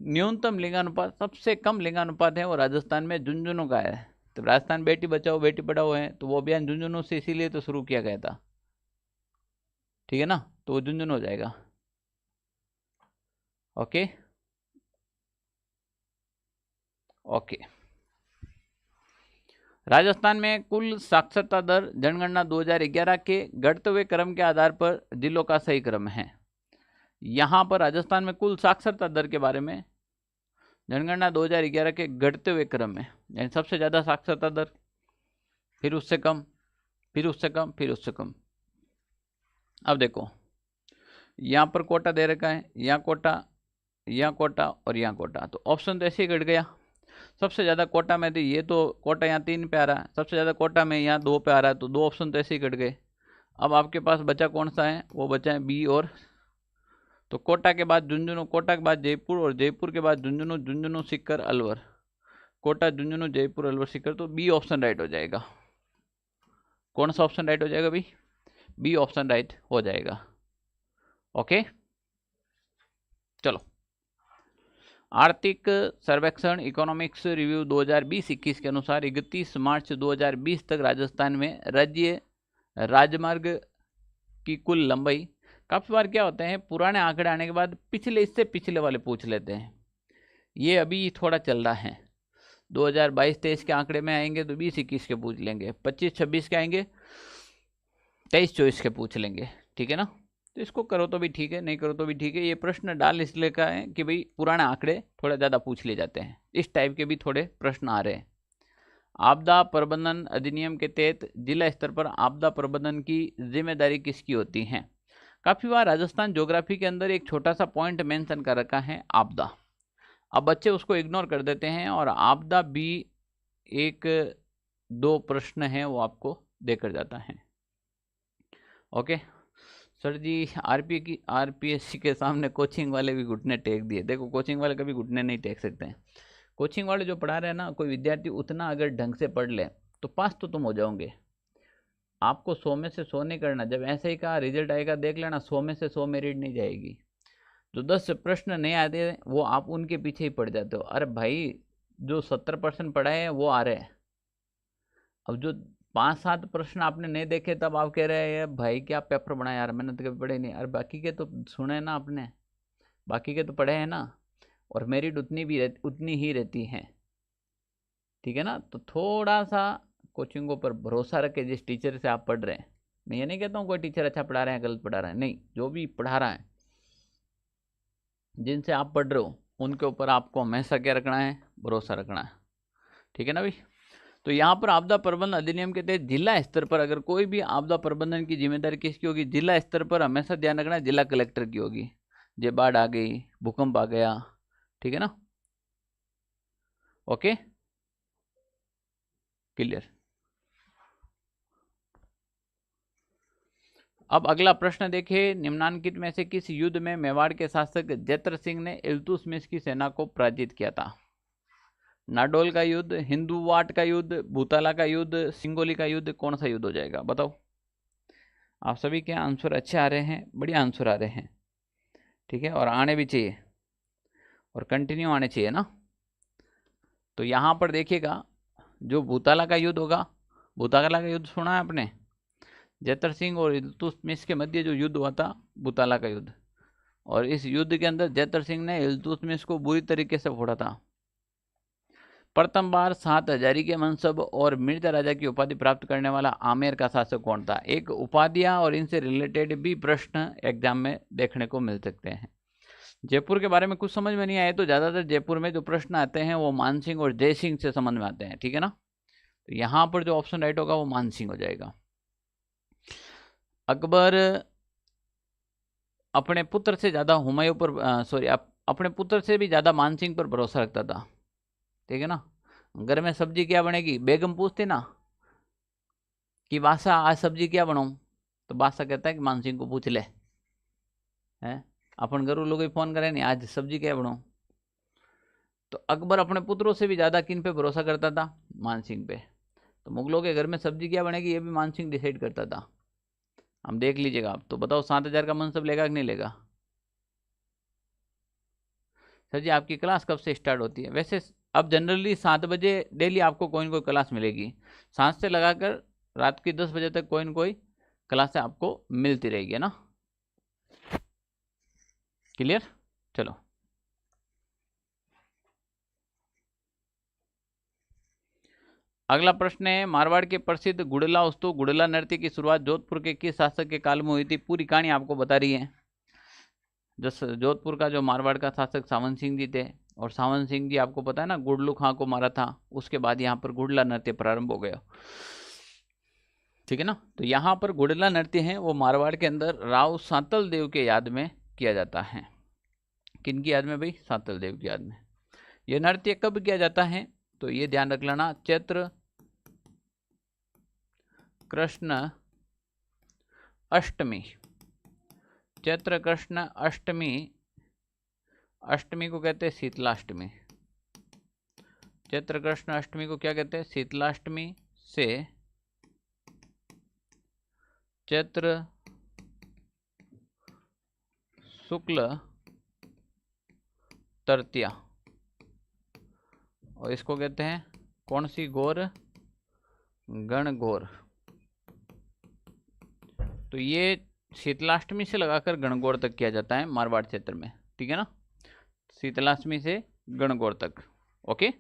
न्यूनतम लिंगानुपात, सबसे कम लिंगानुपात है वो राजस्थान में झुंझुनू का है। तो राजस्थान बेटी बचाओ बेटी पढ़ाओ है, तो वो अभियान झुंझुनू से इसीलिए तो शुरू किया गया था, ठीक है ना, तो वो झुंझुनू हो जाएगा। Okay okay. राजस्थान में कुल साक्षरता दर जनगणना 2011 के घटते हुए क्रम के आधार पर जिलों का सही क्रम है। यहाँ पर राजस्थान में कुल साक्षरता दर के बारे में जनगणना 2011 के घटते हुए क्रम में, यानी सबसे ज़्यादा साक्षरता दर, फिर उससे कम, फिर उससे कम, फिर उससे कम। अब देखो यहाँ पर कोटा दे रखा है, यहाँ कोटा, यहाँ कोटा और यहाँ कोटा, तो ऑप्शन तो ऐसे ही घट गया। सबसे ज़्यादा कोटा में थी, ये तो कोटा यहाँ 3 पे आ रहा है, सबसे ज़्यादा कोटा में यहाँ 2 पे आ रहा है, तो 2 ऑप्शन तो ऐसे ही कट गए। अब आपके पास बचा कौन सा है? वो बचा है बी और, तो कोटा के बाद झुंझुनू, कोटा के बाद जयपुर और जयपुर के बाद झुंझुनू, झुंझुनू सीकर अलवर, कोटा झुंझुनू जयपुर अलवर सीकर, तो बी ऑप्शन राइट हो जाएगा। कौन सा ऑप्शन राइट हो जाएगा भाई? बी ऑप्शन राइट हो जाएगा। ओके चलो, आर्थिक सर्वेक्षण इकोनॉमिक्स रिव्यू 2020-21 के अनुसार 31 मार्च 2020 तक राजस्थान में राज्य राजमार्ग की कुल लंबाई, काफ़ी बार क्या होता है पुराने आंकड़े आने के बाद पिछले, इससे पिछले वाले पूछ लेते हैं, ये अभी थोड़ा चल रहा है। 2022-23 के आंकड़े में आएंगे तो 20-21 के पूछ लेंगे, 25-26 के आएंगे, 23-24 के पूछ लेंगे, ठीक है ना। तो इसको करो तो भी ठीक है, नहीं करो तो भी ठीक है। ये प्रश्न डाल इसलिए का है कि भाई पुराने आंकड़े थोड़ा ज़्यादा पूछ लिए जाते हैं, इस टाइप के भी थोड़े प्रश्न आ रहे हैं। आपदा प्रबंधन अधिनियम के तहत जिला स्तर पर आपदा प्रबंधन की जिम्मेदारी किसकी होती है? काफ़ी बार राजस्थान ज्योग्राफी के अंदर एक छोटा सा पॉइंट मेंशन कर रखा है आपदा, अब बच्चे उसको इग्नोर कर देते हैं, और आपदा भी एक 2 प्रश्न है वो आपको देकर जाता है। ओके सर जी, आरपीएससी के सामने कोचिंग वाले भी घुटने टेक दिए। देखो कोचिंग वाले कभी घुटने नहीं टेक सकते हैं। कोचिंग वाले जो पढ़ा रहे हैं ना, कोई विद्यार्थी उतना अगर ढंग से पढ़ ले तो पास तो तुम हो जाओगे। आपको 100 में से 100 नहीं करना, जब ऐसे ही कहा रिजल्ट आएगा देख लेना, 100 में से 100 मेरिट नहीं जाएगी। जो 10 प्रश्न नहीं आते वो आप उनके पीछे ही पड़ जाते हो। अरे भाई जो 70% पढ़ाए हैं वो आ रहे हैं, अब जो 5-7 प्रश्न आपने नहीं देखे तब आप कह रहे हैं भाई क्या पेपर बनाया यार, मैंने तो कभी पढ़े नहीं। अरे बाकी के तो सुने ना आपने, बाकी के तो पढ़े हैं ना, और मेरिट उतनी ही रहती है, ठीक है ना। तो थोड़ा सा कोचिंगों पर भरोसा रखे, जिस टीचर से आप पढ़ रहे हैं। मैं ये नहीं कहता हूँ कोई टीचर अच्छा पढ़ा रहे हैं गलत पढ़ा रहे हैं, नहीं, जो भी पढ़ा रहा है, जिनसे आप पढ़ रहे हो उनके ऊपर आपको हमेशा क्या रखना है? भरोसा रखना है, ठीक है ना भाई। तो यहाँ पर आपदा प्रबंधन अधिनियम के तहत जिला स्तर पर अगर कोई भी आपदा प्रबंधन की जिम्मेदारी किसकी होगी? जिला स्तर पर हमेशा ध्यान रखना है जिला कलेक्टर की होगी। जब बाढ़ आ गई, भूकंप आ गया, ठीक है ना। Okay clear. अब अगला प्रश्न देखिए, निम्नांकित में से किस युद्ध में मेवाड़ के शासक जैत्र सिंह ने इल्तुतमिश की सेना को पराजित किया था? नाडोल का युद्ध, हिंदुवाट का युद्ध, भूताला का युद्ध, सिंगोली का युद्ध, कौन सा युद्ध हो जाएगा बताओ? आप सभी के आंसर अच्छे आ रहे हैं, बढ़िया आंसर आ रहे हैं, ठीक है, और आने भी चाहिए और कंटिन्यू आने चाहिए ना। तो यहाँ पर देखिएगा जो भूताला का युद्ध होगा, भूताला का युद्ध सुना है आपने? जैतर सिंह और इल्तुतमिश के मध्य जो युद्ध हुआ था, भूताला का युद्ध, और इस युद्ध के अंदर जैतर सिंह ने इल्तुतमिश को बुरी तरीके से फोड़ा था। प्रथम बार 7 हजारी के मनसब और मिर्जा राजा की उपाधि प्राप्त करने वाला आमेर का शासक कौन था? एक उपाधियां और इनसे रिलेटेड भी प्रश्न एग्जाम में देखने को मिल सकते हैं। जयपुर के बारे में कुछ समझ में नहीं आए तो ज़्यादातर जयपुर में जो प्रश्न आते हैं वो मानसिंह और जयसिंह से समझ में आते हैं, ठीक है ना। तो यहाँ पर जो ऑप्शन राइट होगा वो मानसिंह हो जाएगा। अकबर अपने पुत्र से ज़्यादा हुमायूं पर अपने पुत्र से भी ज़्यादा मानसिंह पर भरोसा रखता था, ठीक है ना। घर में सब्जी क्या बनेगी, बेगम पूछती ना कि बादशाह आज सब्जी क्या बनाऊं, तो बादशाह कहता है कि मानसिंह को पूछ ले, हैं अपन घरों लोग फोन करें नहीं आज सब्जी क्या बनाऊं, तो अकबर अपने पुत्रों से भी ज़्यादा किन पे भरोसा करता था? मान सिंह पे। तो मुगलों के घर में सब्जी क्या बनेगी ये भी मान सिंह डिसाइड करता था। हम देख लीजिएगा आप। तो बताओ 7,000 का मनसब लेगा कि नहीं लेगा? सर जी आपकी क्लास कब से स्टार्ट होती है? वैसे अब जनरली 7 बजे डेली आपको कोई न कोई क्लास मिलेगी। सांझ से लगाकर रात की 10 बजे तक कोई न कोई क्लासें आपको मिलती रहेगी, है ना? क्लियर? चलो अगला प्रश्न है, मारवाड़ के प्रसिद्ध गुड़ला उत्सव गुड़ला नृत्य की शुरुआत जोधपुर के किस शासक के काल में हुई थी? पूरी कहानी आपको बता रही है। जोधपुर का जो मारवाड़ का शासक सावन सिंह जी थे, और सावन सिंह जी आपको पता है ना गुड़लू खां को मारा था, उसके बाद यहाँ पर गुड़ला नृत्य प्रारंभ हो गया। ठीक है ना? तो यहाँ पर गुड़ला नृत्य है वो मारवाड़ के अंदर राव सातल देव के याद में किया जाता है। किनकी याद में भाई? सातल देव की याद में। यह नृत्य कब किया जाता है? तो ये ध्यान रख लेना, चैत्र कृष्ण अष्टमी। चैत्र कृष्ण अष्टमी, अष्टमी को कहते हैं शीतलाष्टमी। चैत्र कृष्ण अष्टमी को क्या कहते हैं? शीतलाष्टमी से चैत्र शुक्ल तृतीया, और इसको कहते हैं कौन सी गौर? गणगौर। तो ये शीतलाष्टमी से लगाकर गणगौर तक किया जाता है मारवाड़ क्षेत्र में। ठीक है ना? शीतलाष्टमी से गणगौर तक। ओके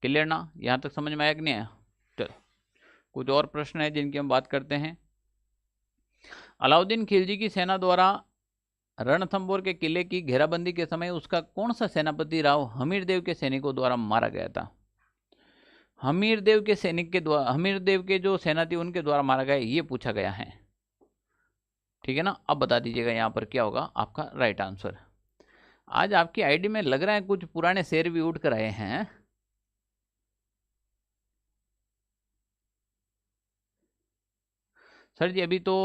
क्लियर ना? यहाँ तक समझ में आया कि नहीं आया? चलो कुछ और प्रश्न है जिनकी हम बात करते हैं। अलाउद्दीन खिलजी की सेना द्वारा रणथंबोर के किले की घेराबंदी के समय उसका कौन सा सेनापति राव हमीरदेव के सैनिकों द्वारा मारा गया था? हमीरदेव के सैनिक के द्वारा, हमीरदेव के जो सेना थी उनके द्वारा मारा गया, ये पूछा गया है। ठीक है ना? अब बता दीजिएगा यहाँ पर क्या होगा आपका राइट आंसर। आज आपकी आईडी में लग रहा है कुछ पुराने शेर भी उठ कर आए हैं। सर जी अभी तो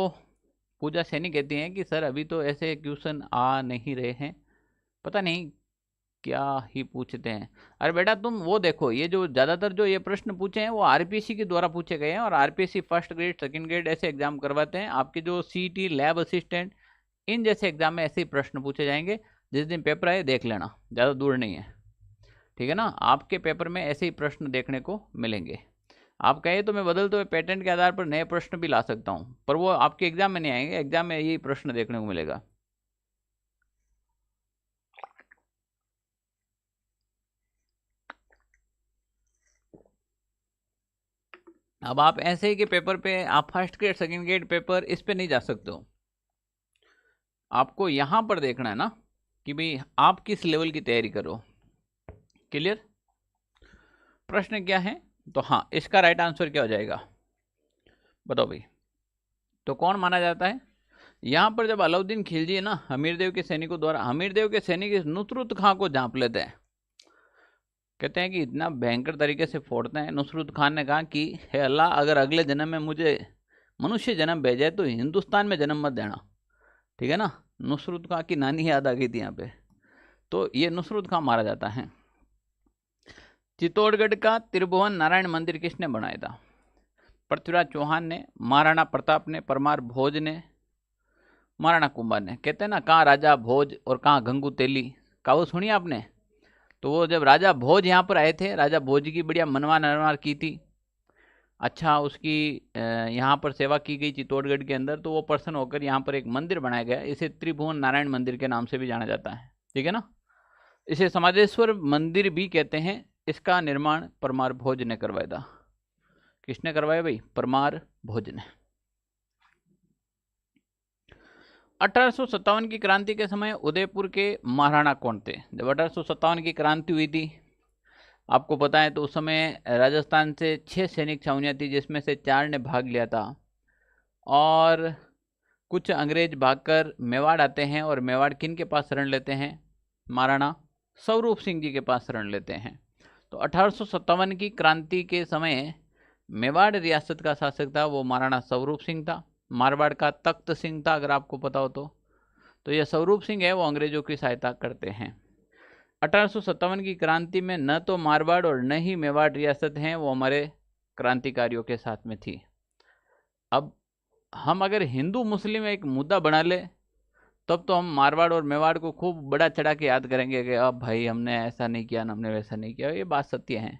पूजा सैनी कहती हैं कि सर अभी तो ऐसे क्वेश्चन आ नहीं रहे हैं, पता नहीं क्या ही पूछते हैं। अरे बेटा तुम वो देखो, ये जो ज़्यादातर जो ये प्रश्न पूछे हैं वो आरपीएससी के द्वारा पूछे गए हैं, और RPSC first grade second grade ऐसे एग्जाम करवाते हैं। आपके जो सीईटी लैब असिस्टेंट इन जैसे एग्जाम में ऐसे ही प्रश्न पूछे जाएंगे। जिस दिन पेपर आए देख लेना, ज़्यादा दूर नहीं है। ठीक है ना? आपके पेपर में ऐसे ही प्रश्न देखने को मिलेंगे। आप कहे तो मैं बदलते हुए पैटर्न के आधार पर नए प्रश्न भी ला सकता हूं, पर वो आपके एग्जाम में नहीं आएंगे। एग्जाम में यही प्रश्न देखने को मिलेगा। अब आप ऐसे ही के पेपर पे आप first grade second grade paper इस पे नहीं जा सकते हो। आपको यहां पर देखना है ना कि भाई आप किस लेवल की तैयारी करो। क्लियर? प्रश्न क्या है? तो हाँ, इसका राइट आंसर क्या हो जाएगा बताओ भाई? तो कौन माना जाता है यहां पर? जब अलाउद्दीन खिलजी है ना हमीरदेव के सैनिकों द्वारा, हमीरदेव के सैनिक नुसरत खां को झांप लेते हैं। कहते हैं कि इतना भयंकर तरीके से फोड़ते हैं। नुसरत खान ने कहा कि हे अल्लाह, अगर अगले जन्म में मुझे मनुष्य जन्म भेजे तो हिंदुस्तान में जन्म मत देना। ठीक है ना? नुसरत खां की नानी याद आ गई थी यहाँ पे। तो ये नुसरत खां मारा जाता है। चित्तौड़गढ़ का त्रिभुवन नारायण मंदिर किसने बनाया था? पृथ्वीराज चौहान ने, महाराणा प्रताप ने, परमार भोज ने, महाराणा कुंभा ने। कहते हैं ना कहाँ राजा भोज और कहाँ गंगू तेली, कहावत सुनी आपने? तो वो जब राजा भोज यहाँ पर आए थे, राजा भोज की बढ़िया मनवा नरमार की थी। अच्छा उसकी यहाँ पर सेवा की गई चित्तौड़गढ़ के अंदर, तो वो प्रसन्न होकर यहाँ पर एक मंदिर बनाया गया। इसे त्रिभुवन नारायण मंदिर के नाम से भी जाना जाता है। ठीक है ना? इसे समादेश्वर मंदिर भी कहते हैं। इसका निर्माण परमार भोज ने करवाया था। किसने करवाया भाई? परमार भोज ने। 1857 की क्रांति के समय उदयपुर के महाराणा कौन थे? जब 1857 की क्रांति हुई थी आपको पता है, तो उस समय राजस्थान से 6 सैनिक छावनियाँ थी, जिसमें से 4 ने भाग लिया था, और कुछ अंग्रेज भागकर मेवाड़ आते हैं। और मेवाड़ किन के पास शरण लेते हैं? महाराणा स्वरूप सिंह जी के शरण शरण लेते हैं। तो 1857 की क्रांति के समय मेवाड़ रियासत का शासक था वो महाराणा स्वरूप सिंह था। मारवाड़ का तख्त सिंह था, अगर आपको पता हो तो। ये स्वरूप सिंह है वो अंग्रेजों की सहायता करते हैं। 1857 की क्रांति में न तो मारवाड़ और न ही मेवाड़ रियासत हैं, वो हमारे क्रांतिकारियों के साथ में थी। अब हम अगर हिंदू मुस्लिम एक मुद्दा बना ले तब तो हम मारवाड़ और मेवाड़ को खूब बड़ा चढ़ा के याद करेंगे कि अब भाई हमने ऐसा नहीं किया, हमने वैसा नहीं किया। ये बात सत्य है।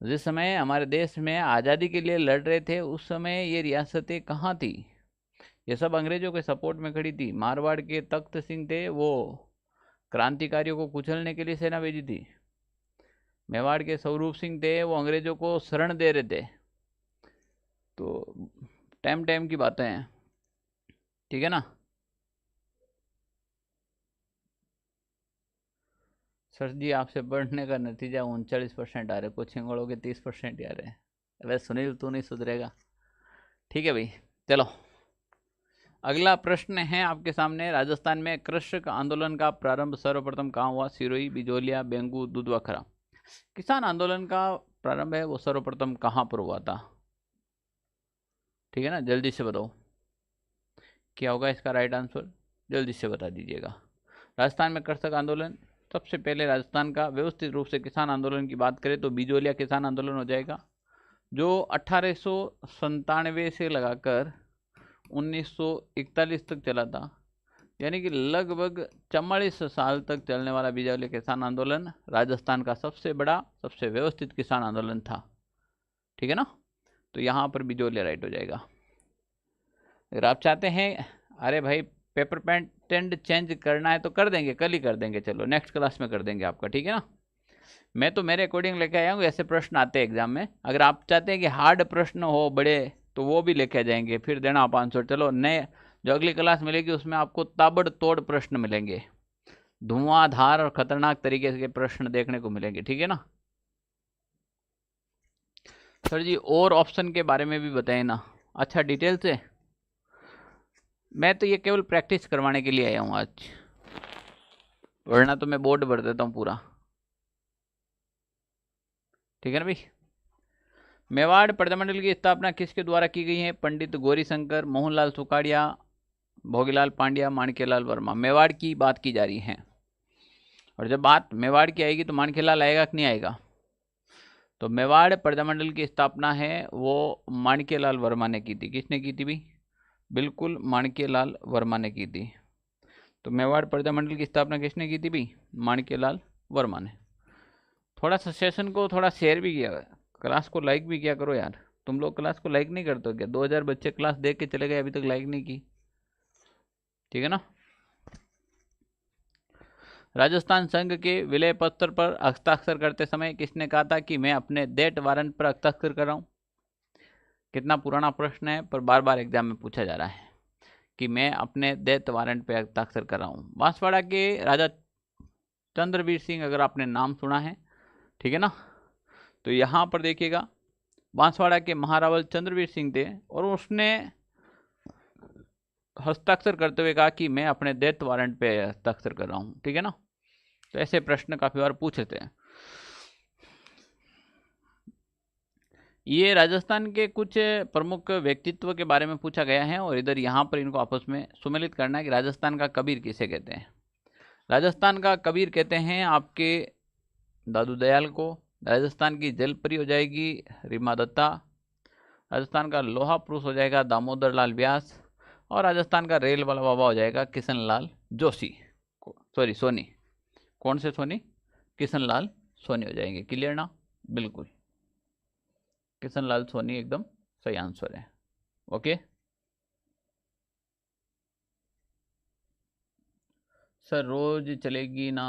जिस समय हमारे देश में आज़ादी के लिए लड़ रहे थे उस समय ये रियासतें कहाँ थी? ये सब अंग्रेजों के सपोर्ट में खड़ी थी। मारवाड़ के तख्त सिंह थे, वो क्रांतिकारियों को कुचलने के लिए सेना भेजी थी। मेवाड़ के स्वरूप सिंह थे, वो अंग्रेजों को शरण दे रहे थे। तो टाइम टाइम की बातें हैं, ठीक है ना। सर जी आपसे पढ़ने का नतीजा 39% आ रहे, कुछ हिंगड़ों के 30% ही आ रहे हैं। वैसे सुनील तू नहीं सुधरेगा, ठीक है भाई। चलो अगला प्रश्न है आपके सामने। राजस्थान में कृषक आंदोलन का प्रारंभ सर्वप्रथम कहाँ हुआ? सिरोही, बिजोलिया, बेंगू, दुधवाखरा। किसान आंदोलन का प्रारंभ है वो सर्वप्रथम कहाँ पर हुआ था? ठीक है ना, जल्दी से बताओ क्या होगा इसका राइट आंसर, जल्दी से बता दीजिएगा। राजस्थान में कृषक आंदोलन, सबसे पहले राजस्थान का व्यवस्थित रूप से किसान आंदोलन की बात करें तो बिजोलिया किसान आंदोलन हो जाएगा, जो 1897 से लगाकर 1941 तक चला था। यानी कि लगभग 44 साल तक चलने वाला बिजोलिया किसान आंदोलन राजस्थान का सबसे बड़ा, सबसे व्यवस्थित किसान आंदोलन था। ठीक है ना, तो यहाँ पर बिजोलिया राइट हो जाएगा। अगर आप चाहते हैं अरे भाई पेपर पेन चेंज करना है तो कर देंगे, कल ही कर देंगे, चलो नेक्स्ट क्लास में कर देंगे आपका, ठीक है ना। मैं तो मेरे अकॉर्डिंग लेके आया हूँ, ऐसे प्रश्न आते हैं एग्जाम में। अगर आप चाहते हैं कि हार्ड प्रश्न हो बड़े तो वो भी लेके आ जाएंगे, फिर देना आप आंसर। चलो नए जो अगली क्लास मिलेगी उसमें आपको ताबड़तोड़ प्रश्न मिलेंगे, धुआंधार और खतरनाक तरीके के प्रश्न देखने को मिलेंगे, ठीक है ना। सर जी और ऑप्शन के बारे में भी बताएं ना, अच्छा डिटेल से। मैं तो ये केवल प्रैक्टिस करवाने के लिए आया हूँ आज, वरना तो मैं बोर्ड भर देता हूँ पूरा, ठीक है ना भाई। मेवाड़ प्रजामंडल की स्थापना किसके द्वारा की गई है? पंडित गौरीशंकर, मोहनलाल सुखाड़िया, भोगीलाल पांड्या, माणिक्यलाल वर्मा। मेवाड़ की बात की जा रही है, और जब बात मेवाड़ की आएगी तो माणिक्यलाल आएगा कि नहीं आएगा? तो मेवाड़ प्रजामंडल की स्थापना है वो माणिक्यलाल वर्मा ने की थी। किसने की थी भाई? बिल्कुल माणिक्यलाल वर्मा ने की थी। तो मेवाड़ प्रजामंडल की स्थापना किसने की थी भाई? माणिक्यलाल वर्मा ने। थोड़ा सा सेशन को थोड़ा शेयर भी किया, क्लास को लाइक भी किया करो यार। तुम लोग क्लास को लाइक नहीं करते हो क्या? 2000 बच्चे क्लास देख के चले गए, अभी तक लाइक नहीं की, ठीक है ना। राजस्थान संघ के विलय पत्र पर हस्ताक्षर करते समय किसने कहा था कि मैं अपने डेथ वारंट पर हस्ताक्षर कर रहा हूँ? कितना पुराना प्रश्न है पर बार बार एग्जाम में पूछा जा रहा है कि मैं अपने डेथ वारंट पर हस्ताक्षर कर रहा हूँ। बांसवाड़ा के राजा चंद्रवीर सिंह, अगर आपने नाम सुना है, ठीक है ना, तो यहाँ पर देखिएगा बांसवाड़ा के महारावल चंद्रवीर सिंह थे और उसने हस्ताक्षर करते हुए कहा कि मैं अपने डेथ वारंट पे हस्ताक्षर कर रहा हूँ, ठीक है ना। तो ऐसे प्रश्न काफी बार पूछे थे। ये राजस्थान के कुछ प्रमुख व्यक्तित्व के बारे में पूछा गया है और इधर यहाँ पर इनको आपस में सुमेलित करना है कि राजस्थान का कबीर किसे कहते हैं। राजस्थान का कबीर कहते हैं आपके दादू दयाल को। राजस्थान की जलपरी हो जाएगी रीमा दत्ता। राजस्थान का लोहा पुरुष हो जाएगा दामोदर लाल व्यास। और राजस्थान का रेल वाला बाबा हो जाएगा किशन लाल जोशी, सॉरी सोनी। कौन से सोनी? किशन लाल सोनी हो जाएंगे। क्लियर ना? बिल्कुल किशन लाल सोनी एकदम सही आंसर है। ओके सर रोज चलेगी ना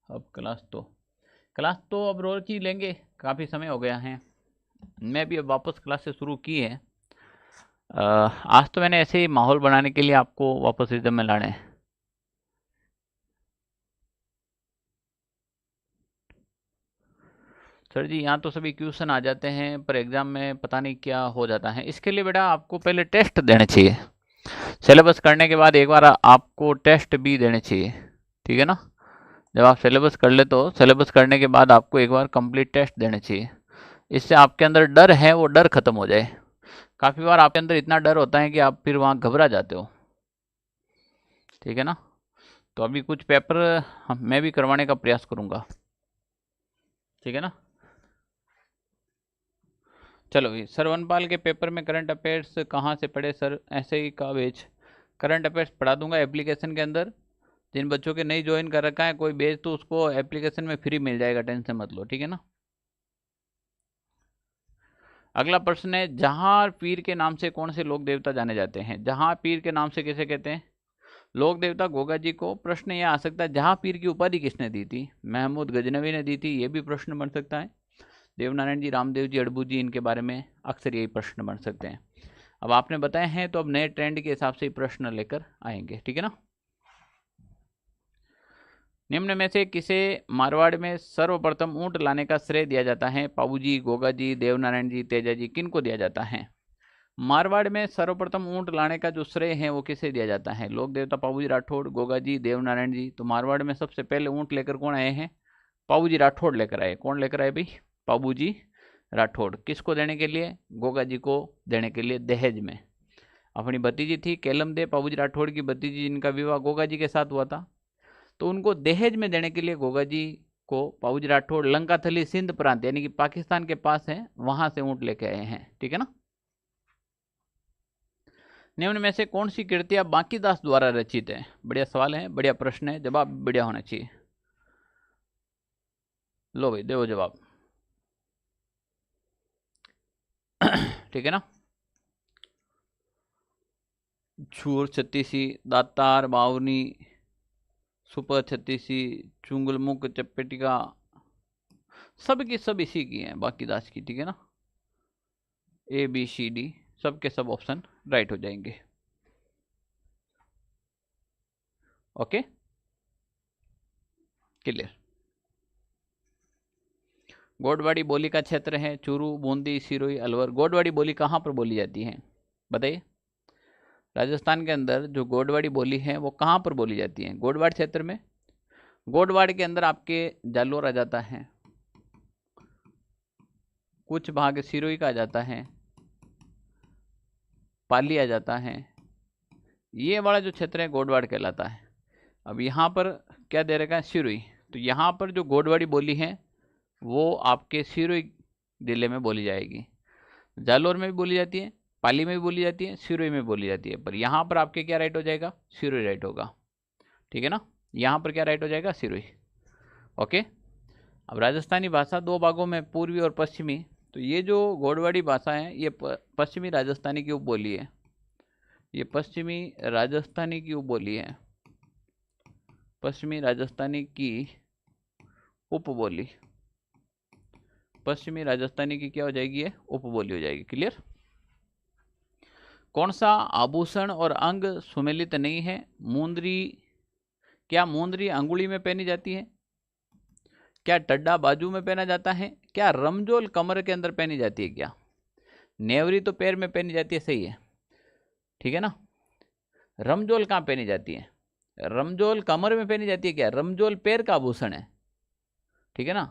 अब क्लास? तो अब रोज ही लेंगे, काफ़ी समय हो गया है। मैं भी अब वापस क्लासेस शुरू की है। आज तो मैंने ऐसे ही माहौल बनाने के लिए आपको वापस रिदम में लाने हैं। सर जी यहाँ तो सभी क्वेश्चन आ जाते हैं पर एग्ज़ाम में पता नहीं क्या हो जाता है। इसके लिए बेटा आपको पहले टेस्ट देने चाहिए, सिलेबस करने के बाद एक बार आपको टेस्ट भी देने चाहिए, ठीक है ना। जब आप सिलेबस कर ले तो सिलेबस करने के बाद आपको एक बार कंप्लीट टेस्ट देने चाहिए, इससे आपके अंदर डर है वो डर खत्म हो जाए। काफ़ी बार आपके अंदर इतना डर होता है कि आप फिर वहाँ घबरा जाते हो, ठीक है ना। तो अभी कुछ पेपर मैं भी करवाने का प्रयास करूँगा, ठीक है ना। चलो भाई, सर वनपाल के पेपर में करंट अफेयर्स कहाँ से पढ़े सर? ऐसे ही का बेच करंट अफेयर्स पढ़ा दूंगा एप्लीकेशन के अंदर। जिन बच्चों के नहीं ज्वाइन कर रखा है कोई बेच तो उसको एप्लीकेशन में फ्री मिल जाएगा, टेंशन मत लो, ठीक है ना। अगला प्रश्न है, जहां पीर के नाम से कौन से लोक देवता जाने जाते हैं? जहां पीर के नाम से किसे कहते हैं? लोक देवता गोगा जी को। प्रश्न यह आ सकता है, जहां पीर की उपाधि किसने दी थी? महमूद गजनवी ने दी थी, ये भी प्रश्न बन सकता है। देवनारायण जी, रामदेव जी, अड़बू जी, इनके बारे में अक्सर यही प्रश्न बन सकते हैं। अब आपने बताए हैं तो अब नए ट्रेंड के हिसाब से ही प्रश्न लेकर आएंगे, ठीक है ना। निम्न में से किसे मारवाड़ में सर्वप्रथम ऊंट लाने का श्रेय दिया जाता है? पाबू जी, गोगा जी, देवनारायण जी, तेजा जी, किनको दिया जाता है? मारवाड़ में सर्वप्रथम ऊंट लाने का जो श्रेय है वो किसे दिया जाता है? लोक देवता पाबू जी राठौड़, गोगा जी, देवनारायण जी। तो मारवाड़ में सबसे पहले ऊंट लेकर कौन आए हैं? पाबू जी राठौड़ लेकर आए। कौन लेकर आए भाई? पाबू जी राठौड़। किसको देने के लिए? गोगा जी को देने के लिए, दहेज में। अपनी भतीजी थी केलम दे, पाबू जी राठौड़ की भतीजी, जिनका विवाह गोगा जी के साथ हुआ था, तो उनको दहेज में देने के लिए गोगा जी को पाबू जी राठौड़ लंका थली सिंध प्रांत यानी कि पाकिस्तान के पास है, वहां से ऊंट लेके आए हैं, ठीक है ना। निम्न में से कौन सी कृतियां बांकीदास द्वारा रचित है? बढ़िया सवाल है, बढ़िया प्रश्न है, जवाब बढ़िया होना चाहिए। लो भाई, दो जवाब, ठीक है ना। छूर छत्तीसी, दातार, बावनी, सुपर छत्तीसी, चुंगलमुख, चपेटिका, सब की सब इसी की हैं, बांकीदास की, ठीक है ना। ABCD सब के सब ऑप्शन राइट हो जाएंगे, ओके, क्लियर। गोडवाड़ी बोली का क्षेत्र है चूरू, बूंदी, सिरोही, अलवर। गोडवाड़ी बोली कहाँ पर बोली जाती है बताइए? राजस्थान के अंदर जो गोडवाड़ी बोली है वो कहाँ पर बोली जाती है? गोडवाड़ क्षेत्र में। गोडवाड़ के अंदर आपके जालोर आ जाता है, कुछ भाग सिरोही का आ जाता है, पाली आ जाता है, ये वाला जो क्षेत्र है गोडवाड़ कहलाता है। अब यहाँ पर क्या दे रखा है? सिरोही। तो यहाँ पर जो गोडवाड़ी बोली है वो आपके सिरोही जिले में बोली जाएगी। जालोर में भी बोली जाती है, पाली में भी बोली जाती है, सिरोही में बोली जाती है, पर यहाँ पर आपके क्या राइट हो जाएगा? सिरोही राइट होगा, ठीक है ना। यहाँ पर क्या राइट हो जाएगा? सिरोही, ओके। अब राजस्थानी भाषा दो भागों में, पूर्वी और पश्चिमी। तो ये जो गोडवाड़ी भाषा है ये पश्चिमी राजस्थानी की उपबोली है, ये पश्चिमी राजस्थानी की उपबोली है, पश्चिमी राजस्थानी की उपबोली, पश्चिमी राजस्थानी की क्या हो जाएगी? ये उपबोली हो जाएगी, क्लियर। कौन सा आभूषण और अंग सुमेलित नहीं है? मुंदरी। क्या मुंदरी अंगुली में पहनी जाती है? क्या टड्डा बाजू में पहना जाता है? क्या रमजोल कमर के अंदर पहनी जाती है? क्या नेवरी तो पैर में पहनी जाती है, सही है, ठीक है ना। रमजोल कहाँ पहनी जाती है? रमजोल कमर में पहनी जाती है। क्या रमजोल पैर का आभूषण है, ठीक है ना,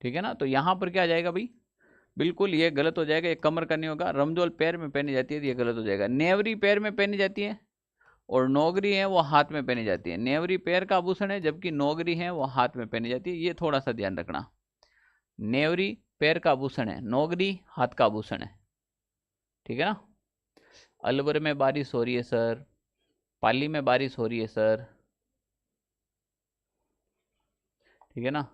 ठीक है ना। तो यहां पर क्या आ जाएगा भाई? बिल्कुल ये गलत हो जाएगा, ये कमर का नहीं होगा। रमजोल पैर में पहनी जाती है, तो ये गलत हो जाएगा। नेवरी पैर में पहनी जाती है और नौगरी है वो हाथ में पहनी जाती है। नेवरी पैर का आभूषण है जबकि नौगरी है वो हाथ में पहनी जाती है, ये थोड़ा सा ध्यान रखना। नेवरी पैर का आभूषण है, नौगरी हाथ का आभूषण है, ठीक है ना। अलवर में बारिश हो रही है सर, पाली में बारिश हो रही है सर, ठीक है ना।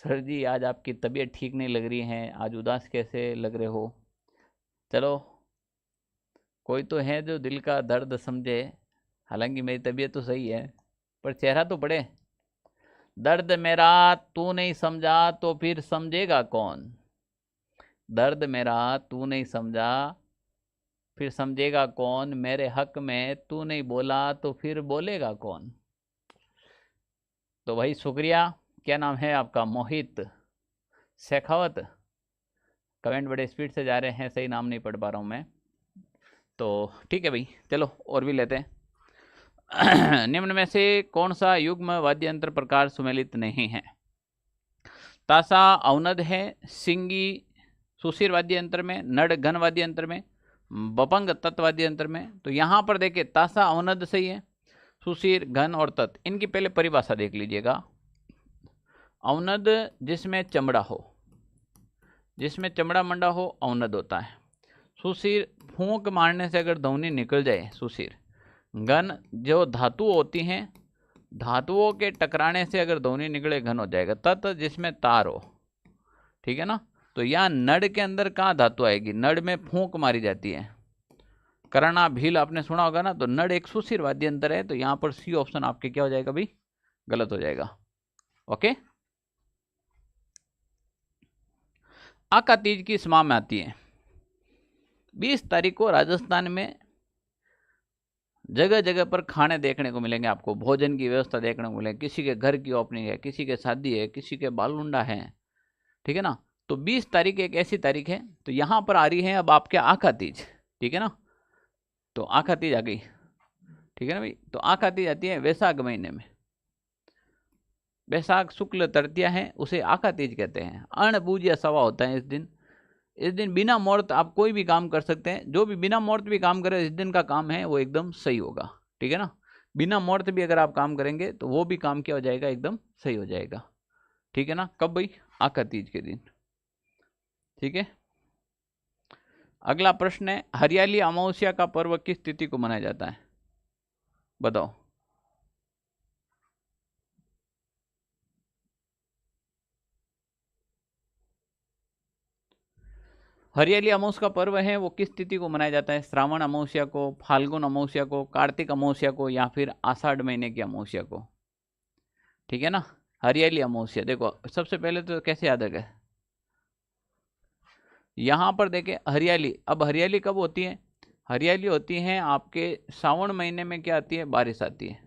सर जी आज आपकी तबीयत ठीक नहीं लग रही है, आज उदास कैसे लग रहे हो? चलो, कोई तो है जो दिल का दर्द समझे। हालांकि मेरी तबीयत तो सही है पर चेहरा तो पड़े। दर्द मेरा तू नहीं समझा तो फिर समझेगा कौन? दर्द मेरा तू नहीं समझा फिर समझेगा कौन? मेरे हक में तू नहीं बोला तो फिर बोलेगा कौन? तो भाई शुक्रिया। क्या नाम है आपका? मोहित शेखावत। कमेंट बड़े स्पीड से जा रहे हैं, सही नाम नहीं पढ़ पा रहा हूँ मैं, तो ठीक है भाई, चलो और भी लेते हैं। निम्न में से कौन सा युग्म वाद्य यंत्र प्रकार सुमेलित नहीं है? तासा अवनद है, सिंगी सुशीर वाद्य यंत्र में, नड घन वाद्य यंत्र में, बपंग तत्वादी अंतर में। तो यहाँ पर देखिए तासा अवनद सही है, सुशीर घन और तत्, इनकी पहले परिभाषा देख लीजिएगा। अवनद जिसमें चमड़ा हो, जिसमें चमड़ा मंडा हो अवनद होता है। सुशीर फूंक मारने से अगर ध्वनि निकल जाए सुशीर। घन जो धातु होती हैं, धातुओं के टकराने से अगर ध्वनि निकले घन हो जाएगा। तत् जिसमें तार हो, ठीक है ना। तो यहाँ नड़ के अंदर कहाँ धातु आएगी, नड़ में फूंक मारी जाती है। करना भील आपने सुना होगा ना, तो नड़ एक सुशीर वाद्य अंतर है। तो यहाँ पर सी ऑप्शन आपके क्या हो जाएगा भाई, गलत हो जाएगा। ओके। आका तीज किस माह में आती है? 20 तारीख को राजस्थान में जगह जगह पर खाने देखने को मिलेंगे आपको, भोजन की व्यवस्था देखने को मिलेगी। किसी के घर की ओपनिंग है, किसी के शादी है, किसी के बालुंडा है, ठीक है ना। तो 20 तारीख एक ऐसी तारीख है। तो यहाँ पर आ रही है अब आपके आका तीज, ठीक है ना। तो आका तीज आ गई, ठीक है ना भाई। तो आका तीज आती है वैशाख महीने में, वैशाख शुक्ल तृतीया है, उसे आका तीज कहते हैं। अर्ण पूज्य सवा होता है इस दिन। इस दिन बिना मुहूर्त आप कोई भी काम कर सकते हैं। जो भी बिना मुहूर्त भी काम करे इस दिन का काम है वो एकदम सही होगा, ठीक है ना। बिना मुहूर्त भी अगर आप काम करेंगे तो वो भी काम क्या हो जाएगा, एकदम सही हो जाएगा, ठीक है ना। कब भाई, आका तीज के दिन, ठीक है। अगला प्रश्न है, हरियाली अमावस्या का पर्व किस तिथि को मनाया जाता है, बताओ। हरियाली अमावस्या का पर्व है वो किस तिथि को मनाया जाता है? श्रावण अमावस्या को, फाल्गुन अमावस्या को, कार्तिक अमावस्या को, या फिर आषाढ़ महीने की अमावस्या को, ठीक है ना। हरियाली अमावस्या देखो सबसे पहले तो कैसे याद रखें, यहाँ पर देखें हरियाली। अब हरियाली कब होती है? हरियाली होती है आपके सावन महीने में। क्या आती है? बारिश आती है।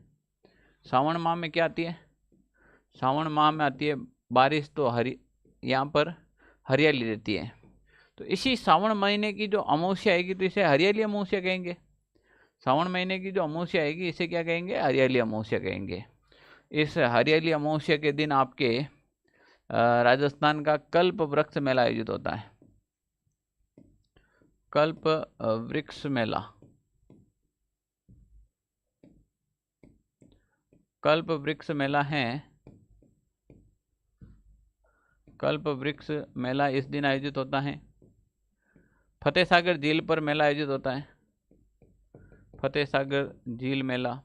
सावन माह में क्या आती है? सावन माह में आती है बारिश। तो यहाँ पर हरियाली रहती है। तो इसी सावन महीने की जो अमावस्या आएगी तो इसे हरियाली अमावस्या कहेंगे। सावन महीने की जो अमावस्या आएगी इसे क्या कहेंगे? हरियाली अमावस्या कहेंगे। इस हरियाली अमावस्या के दिन आपके राजस्थान का कल्प वृक्ष मेला आयोजित होता है। कल्प वृक्ष मेला, कल्प वृक्ष मेला है। कल्प वृक्ष मेला इस दिन आयोजित होता है। फतेह सागर झील पर मेला आयोजित होता है। फतेह सागर झील मेला।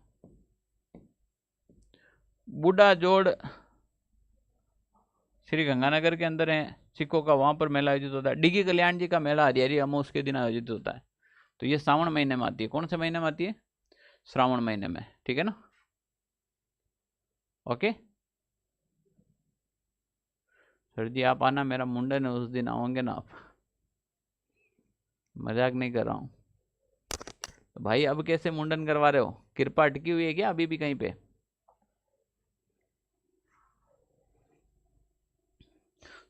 बूढ़ा जोड़ श्री गंगानगर के अंदर है सिक्कों का, वहां पर मेला आयोजित होता है। डिगी कल्याण जी का मेला हरियाली अमावस्या के दिन आयोजित होता है। तो ये श्रावण महीने में आती है। कौन से महीने में आती है? श्रावण महीने में, ठीक है ना। ओके सर जी आप आना, मेरा मुंडन है उस दिन, आओगे ना आप? मजाक नहीं कर रहा हूँ। तो भाई अब कैसे मुंडन करवा रहे हो? कृपा अटकी हुई है क्या अभी भी कहीं पे?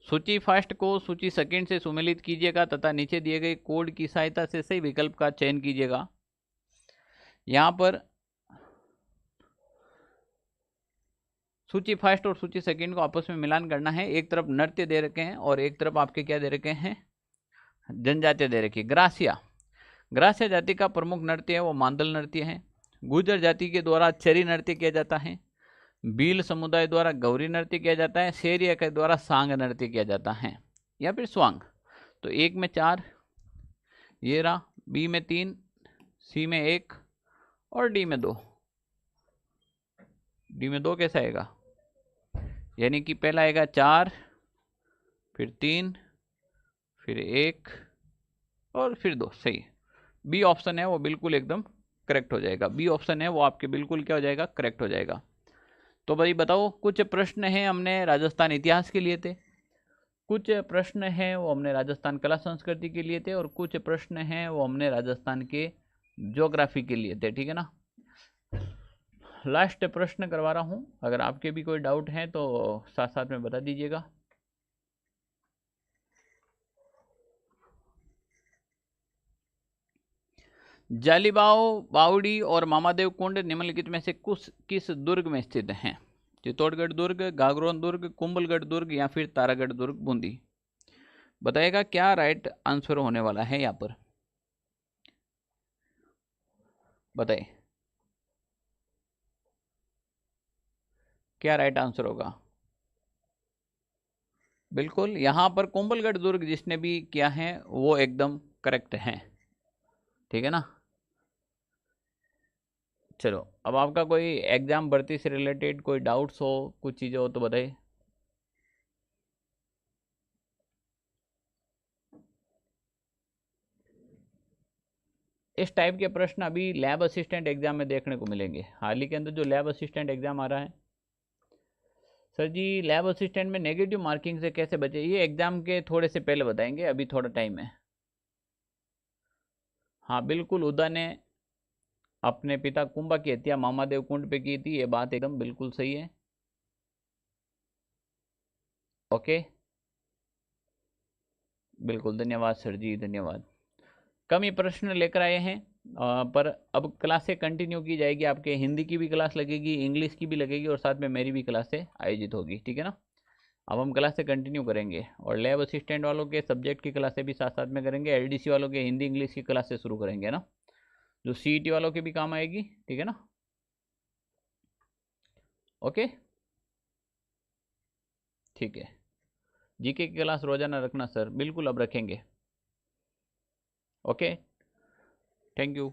सूची फर्स्ट को सूची सेकंड से सुमेलित कीजिएगा तथा नीचे दिए गए कोड की सहायता से सही विकल्प का चयन कीजिएगा। यहाँ पर सूची फर्स्ट और सूची सेकंड को आपस में मिलान करना है। एक तरफ नृत्य दे रखे हैं और एक तरफ आपके क्या दे रखे हैं? जनजातीय दे रखी है। ग्रासिया, ग्रासिया जाति का प्रमुख नृत्य है वो मांदल नृत्य है। गुर्जर जाति के द्वारा चरी नृत्य किया जाता है। भील समुदाय द्वारा गौरी नृत्य किया जाता है। शेरिया के द्वारा सांग नृत्य किया जाता है या फिर स्वांग। तो एक में 4 ये रहा, बी में 3, सी में 1 और डी में 2। डी में 2 कैसा आएगा? यानी कि पहला आएगा 4, फिर 3, फिर 1 और फिर 2। सही, बी ऑप्शन है वो बिल्कुल एकदम करेक्ट हो जाएगा। बी ऑप्शन है वो आपके बिल्कुल क्या हो जाएगा? करेक्ट हो जाएगा। तो भाई बताओ, कुछ प्रश्न हैं हमने राजस्थान इतिहास के लिए थे, कुछ प्रश्न हैं वो हमने राजस्थान कला संस्कृति के लिए थे, और कुछ प्रश्न हैं वो हमने राजस्थान के ज्योग्राफी के लिए थे, ठीक है ना। लास्ट प्रश्न करवा रहा हूँ, अगर आपके भी कोई डाउट है तो साथ साथ में बता दीजिएगा। जालीबाव, बावड़ी और मामादेव कुंड निम्नलिखित में से किस दुर्ग में स्थित हैं? चित्तौड़गढ़ दुर्ग, गागरोन दुर्ग, कुंभलगढ़ दुर्ग या फिर तारागढ़ दुर्ग, बूंदी। बताइएगा क्या राइट आंसर होने वाला है यहाँ पर। बताइए क्या राइट आंसर होगा। बिल्कुल, यहाँ पर कुंभलगढ़ दुर्ग जिसने भी किया है वो एकदम करेक्ट है, ठीक है ना। चलो, अब आपका कोई एग्जाम भर्ती से रिलेटेड कोई डाउट्स हो, कुछ चीज़ें हो तो बताइए। इस टाइप के प्रश्न अभी लैब असिस्टेंट एग्जाम में देखने को मिलेंगे। हाल ही के अंदर जो लैब असिस्टेंट एग्जाम आ रहा है, सर जी लैब असिस्टेंट में नेगेटिव मार्किंग से कैसे बचे, ये एग्जाम के थोड़े से पहले बताएंगे, अभी थोड़ा टाइम है। हाँ बिल्कुल, उदा ने अपने पिता कुंभा की हत्या मामादेव कुंड पे की थी, ये बात एकदम बिल्कुल सही है। ओके, बिल्कुल धन्यवाद सर जी, धन्यवाद। कम ही प्रश्न लेकर आए हैं, पर अब क्लासें कंटिन्यू की जाएगी, आपके हिंदी की भी क्लास लगेगी, इंग्लिश की भी लगेगी, और साथ में मेरी भी क्लासें आयोजित होगी, ठीक है ना। अब हम क्लासें कंटिन्यू करेंगे, और लैब असिस्टेंट वालों के सब्जेक्ट की क्लासें भी साथ साथ में करेंगे, एलडीसी वालों के हिंदी इंग्लिश की क्लासें शुरू करेंगे ना, जो सीईटी वालों के भी काम आएगी, ठीक है ना। ओके, ठीक है। जीके की क्लास रोजाना रखना सर, बिल्कुल अब रखेंगे। Okay, thank you.